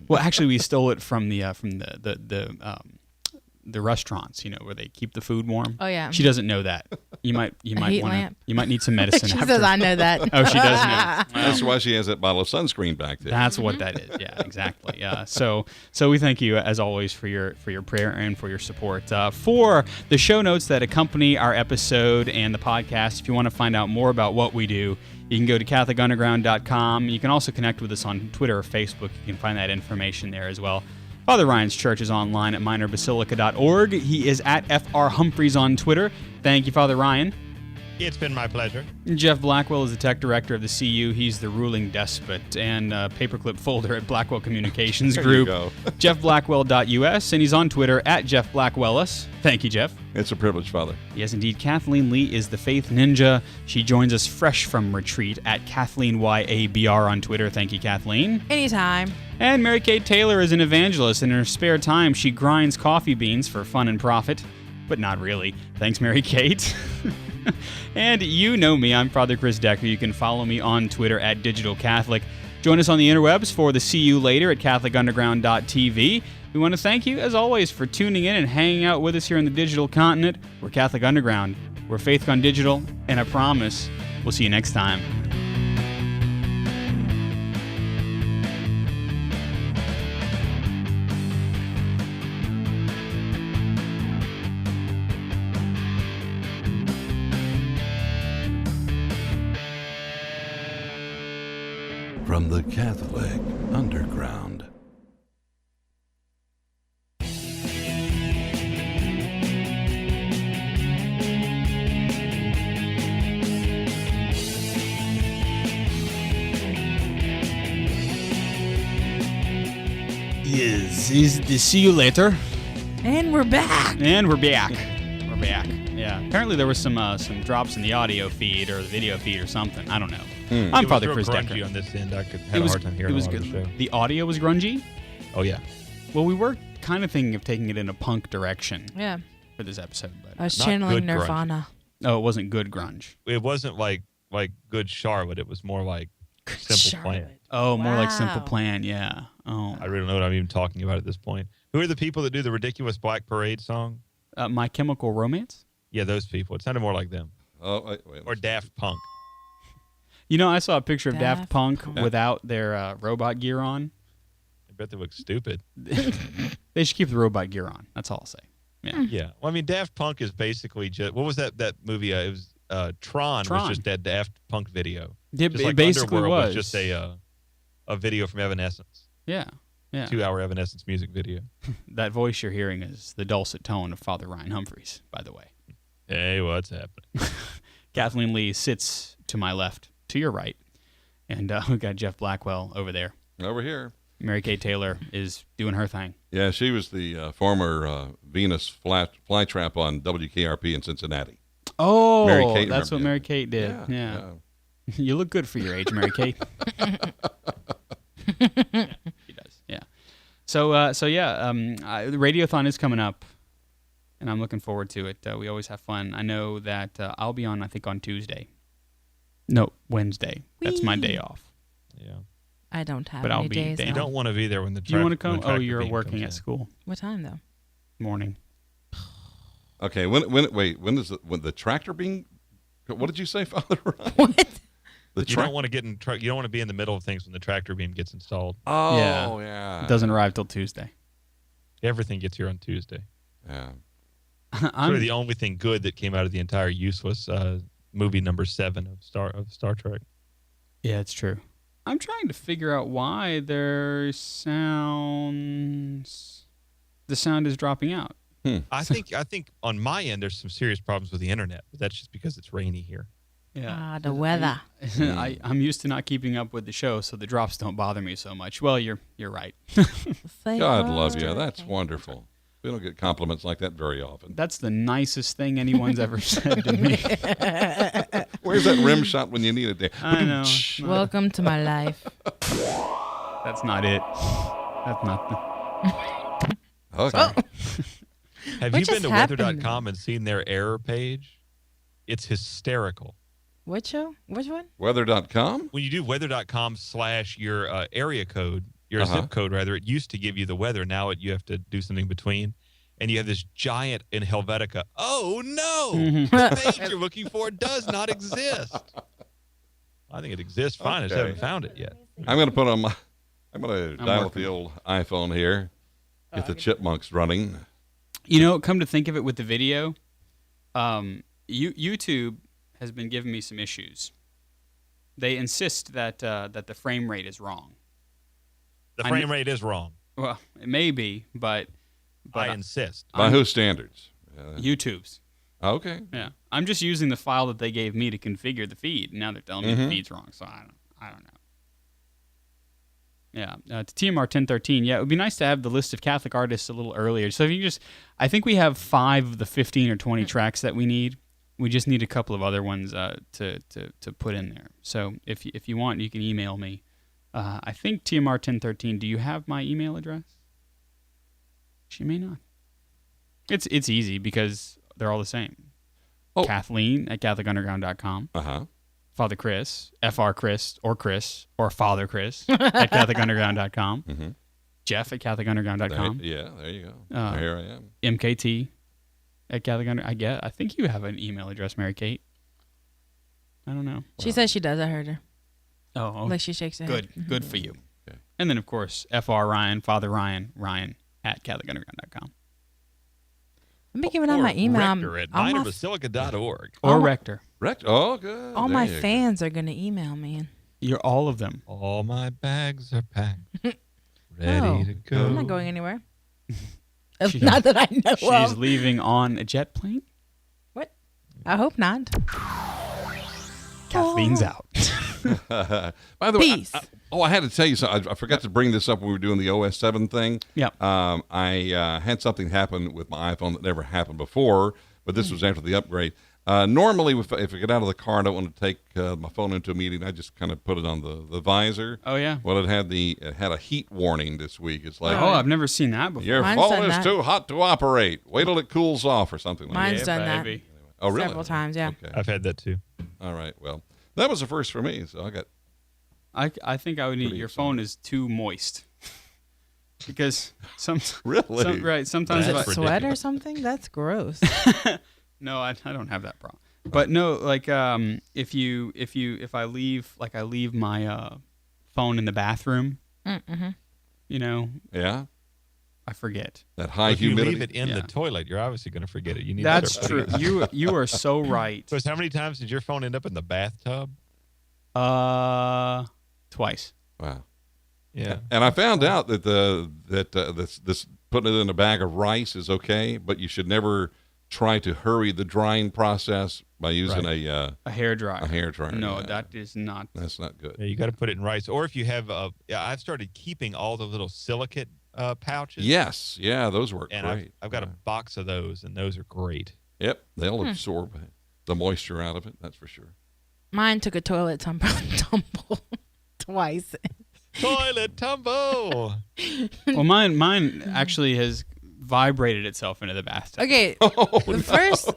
Well, actually, we stole it from the restaurants, where they keep the food warm. Oh yeah. She doesn't know that. You might need some medicine. She after. says I know that. Oh, she does know. That's why she has that bottle of sunscreen back there. That's what that is. Yeah, exactly. So we thank you, as always, for your prayer and for your support. For the show notes that accompany our episode and the podcast, if you want to find out more about what we do, you can go to CatholicUnderground.com. You can also connect with us on Twitter or Facebook. You can find that information there as well. Father Ryan's Church is online at minorbasilica.org. He is at Fr Humphries on Twitter. Thank you, Father Ryan. It's been my pleasure. Jeff Blackwell is the tech director of the CU. He's the ruling despot and paperclip folder at Blackwell Communications Group. There you go. JeffBlackwell.us, and he's on Twitter at JeffBlackwellis. Thank you, Jeff. It's a privilege, Father. Yes, indeed. Kathleen Lee is the Faith Ninja. She joins us fresh from retreat at KathleenYABR on Twitter. Thank you, Kathleen. Anytime. And Mary Kate Taylor is an evangelist. In her spare time, she grinds coffee beans for fun and profit. But not really. Thanks, Mary Kate. And you know me. I'm Father Chris Decker. You can follow me on Twitter at Digital Catholic. Join us on the interwebs for the See You Later at CatholicUnderground.tv. We want to thank you, as always, for tuning in and hanging out with us here in the digital continent. We're Catholic Underground. We're Faith Gone Digital. And I promise we'll see you next time. From the Catholic Underground. Yes, is the See You Later. And we're back. We're back. Yeah. Apparently there was some drops in the audio feed or the video feed or something. I don't know. I'm Father Chris Decker. On this end, I could have a hard time hearing it was a lot of good. the show. The audio was grungy? Oh, yeah. Well, we were kind of thinking of taking it in a punk direction. Yeah. For this episode, but I was channeling Nirvana. Oh, it wasn't good grunge. It wasn't like good Charlotte. It was more like Simple Plan. Oh, more like Simple Plan. Yeah. Oh, I really don't know what I'm even talking about at this point. Who are the people that do the ridiculous Black Parade song? My Chemical Romance. Yeah, those people. It sounded more like them. Oh, wait, or Daft Punk. I saw a picture of Daft Punk without their robot gear on. I bet they look stupid. They should keep the robot gear on. That's all I'll say. Yeah. Yeah. Well, I mean, Daft Punk is basically just what was that movie? It was Tron was just that Daft Punk video. Yeah, just it basically Underworld was just a video from Evanescence. Yeah. 2-hour Evanescence music video. That voice you're hearing is the dulcet tone of Father Ryan Humphries, by the way. Hey, what's happening? Kathleen Lee sits to my left, to your right. And we've got Jeff Blackwell over there. Over here. Mary Kate Taylor is doing her thing. Yeah, she was the former Venus flytrap on WKRP in Cincinnati. Oh, Mary Kate, that's what Mary Kate did. Yeah. You look good for your age, Mary Kate. Yeah, she does. Yeah. So the Radiothon is coming up, and I'm looking forward to it. We always have fun. I know that I'll be on, I think, on Tuesday. No, Wednesday. That's my day off. Yeah. I don't have but any I'll be days there. You don't want to be there when the Do you want to come? when Oh, the you're tractor beam working comes at in. school. What time, though? Morning. Okay, when does when the tractor being? What did you say, Father Ryan? You don't want to get in. You don't want to be in the middle of things when the tractor beam gets installed. Oh, yeah. It doesn't arrive till Tuesday. Everything gets here on Tuesday. Yeah. Sort of the only thing good that came out of the entire useless movie number 7 of Star Trek. Yeah, it's true. I'm trying to figure out why the sound is dropping out. I think on my end there's some serious problems with the internet, but that's just because it's rainy here. Yeah, the weather. I'm used to not keeping up with the show, so the drops don't bother me so much. Well, you're right. God love you. That's wonderful. We don't get compliments like that very often. That's the nicest thing anyone's ever said to me. Where's that rim shot when you need it there? I know. Welcome to my life. That's not it. That's not the... Okay. Have What you been just to happened? weather.com and seen their error page? It's hysterical. What show? Which one? Weather.com? When you do weather.com / your area code, your zip code rather, it used to give you the weather. Now you have to do something between. And you have this giant in Helvetica. Oh, no! The page you're looking for does not exist. I think it exists fine. I just haven't found it yet. I'm going to put on my... I'm going to dial up the old iPhone here. Get the chipmunks running. You know, come to think of it with the video, YouTube has been giving me some issues. They insist that the frame rate is wrong. The frame rate is wrong. Well, it may be, but I insist. By whose standards? YouTube's. Okay. Yeah, I'm just using the file that they gave me to configure the feed. And now they're telling me the feed's wrong, so I don't know. Yeah, to TMR 1013. Yeah, it would be nice to have the list of Catholic artists a little earlier. So if you I think we have 5 of the 15 or 20 tracks that we need. We just need a couple of other ones to put in there. So if you want, you can email me. I think TMR 1013. Do you have my email address? She may not. It's easy because they're all the same. Kathleen at CatholicUnderground.com. Father Chris, FR Chris, or Father Chris at CatholicUnderground.com. Jeff at CatholicUnderground.com. Yeah, there you go. Here I am. MKT at Catholic Underground. I think you have an email address, Mary Kate. I don't know. She says she does. I heard her. Oh, like she shakes her head. Good for you. Okay. And then, of course, FR Ryan, Father Ryan at CatholicUnderground.com. I've been giving out my email. Rector at minerbasilica.org. Or Rector. Oh, good. All my fans are going to email me. You're all of them. All my bags are packed. Ready to go. I'm not going anywhere. Not that I know She's leaving on a jet plane? What? I hope not. Kathleen's out. By the way, I had to tell you something. I forgot to bring this up when we were doing the OS 7 thing. Yeah. I had something happen with my iPhone that never happened before, but this was after the upgrade. Normally, if I get out of the car and I don't want to take my phone into a meeting, I just kind of put it on the visor. Oh, yeah. Well, it had a heat warning this week. It's like, I've never seen that before. Your phone is too hot to operate. Wait till it cools off or something like that. Mine's done that. Anyway. Oh, really? Several times, yeah. Okay. I've had that too. All right. Well, that was a first for me, so I got... I think I would need your phone is too moist. Because sometimes Is it sweat or something? That's gross. No, I don't have that problem. But no, like if I leave my phone in the bathroom, you know, yeah, I forget. That high if humidity. You leave it in the toilet, you're obviously going to forget it. You need. That's true. You are so right. So how many times did your phone end up in the bathtub? Twice. Wow. Yeah. And I found out that this putting it in a bag of rice is okay, but you should never try to hurry the drying process by using a hair dryer. A hair dryer. No, that is not. That's not good. Yeah, you got to put it in rice. Or if you have, I've started keeping all the little silicate pouches. Yes, yeah, those work and great. I've got a box of those, and those are great. Yep, they'll absorb the moisture out of it. That's for sure. Mine took a toilet tumble twice. Toilet tumble. Well, mine actually has vibrated itself into the bathtub. Okay, first,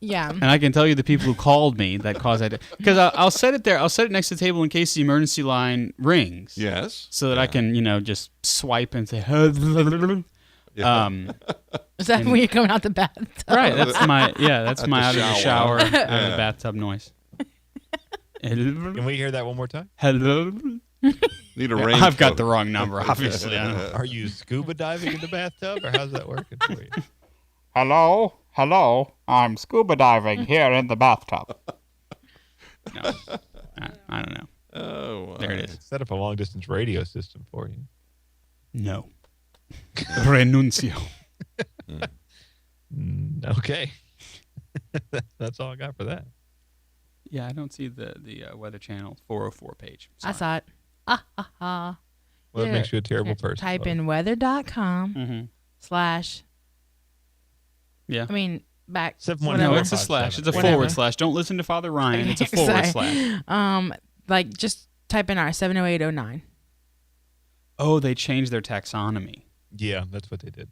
yeah. And I can tell you the people who called me that caused that. Because I'll set it there. I'll set it next to the table in case the emergency line rings. Yes. So that I can, just swipe and say, Is that when you're coming out the bathtub? Right. That's my out of the shower, out of the bathtub noise. Can we hear that one more time? Hello. Need a raincoat. I've got the wrong number, obviously. Are you scuba diving in the bathtub, or how's that working for you? Hello. I'm scuba diving here in the bathtub. No, I don't know. Oh, wow. There it is. Set up a long distance radio system for you. No. Renuncio. Okay. That's all I got for that. Yeah, I don't see the Weather Channel 404 page. Sorry. I saw it. Well, it makes you a terrible person. Type in weather.com / Yeah. I mean, back. No, it's a slash. It's a forward slash. Don't listen to Father Ryan. It's a forward slash. Just type in our 70809. Oh, they changed their taxonomy. Yeah, that's what they did.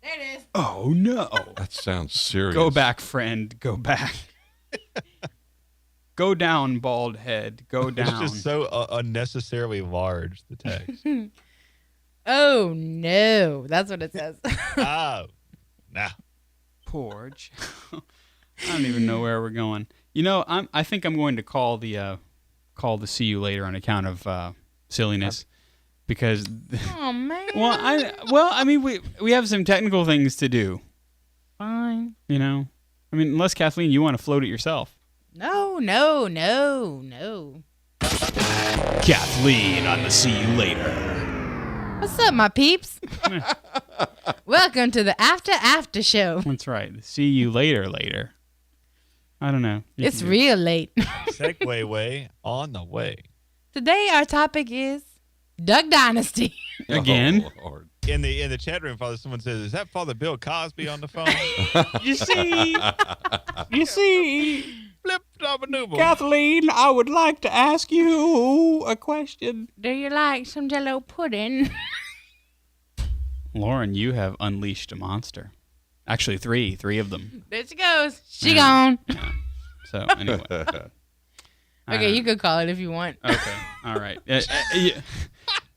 There it is. Oh, no. That sounds serious. Go back, friend. Go back. Go down, bald head. Go down. It's just so unnecessarily large, the text. Oh, no. That's what it says. Oh, no. Poor Joe. I don't even know where we're going. I think I'm going to call the see you later on account of silliness. Because oh man. I mean we have some technical things to do. Fine. Unless Kathleen, you want to float it yourself. No. Kathleen on the see you later. What's up, my peeps? Welcome to the after show. That's right. The see you later. I don't know. It's real late. Segway way on the way. Today our topic is Duck Dynasty. Again. Oh, Lord. In the chat room, Father, someone says, "Is that Father Bill Cosby on the phone?" You see, Flip flop a nooble. Kathleen, I would like to ask you a question. Do you like some Jello pudding? Lauren, you have unleashed a monster. Actually, three of them. There she goes. She gone. Yeah. So anyway. Okay, you could call it if you want. Okay, all right.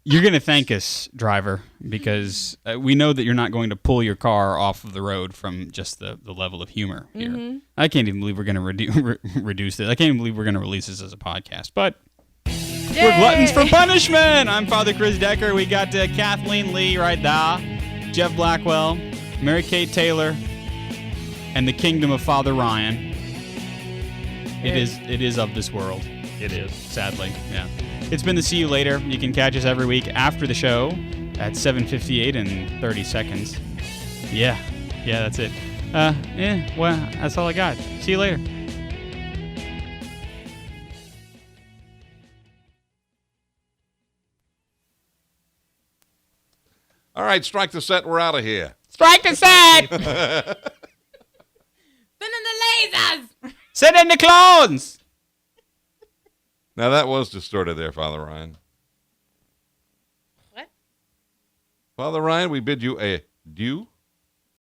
You're going to thank us, driver, because we know that you're not going to pull your car off of the road from just the level of humor here. Mm-hmm. I can't even believe we're going to reduce this. I can't even believe we're going to release this as a podcast, but we're gluttons for punishment. I'm Father Chris Decker. We got Kathleen Lee right there, Jeff Blackwell, Mary Kate Taylor, and the kingdom of Father Ryan. It is of this world. It is, sadly, yeah. It's been the See You Later. You can catch us every week after the show at 7:58 and 30 seconds. Yeah, that's it. Well, that's all I got. See you later. All right, strike the set. We're out of here. Strike the set! Send in the lasers! Send in the clones! Now, that was distorted there, Father Ryan. What? Father Ryan, we bid you adieu.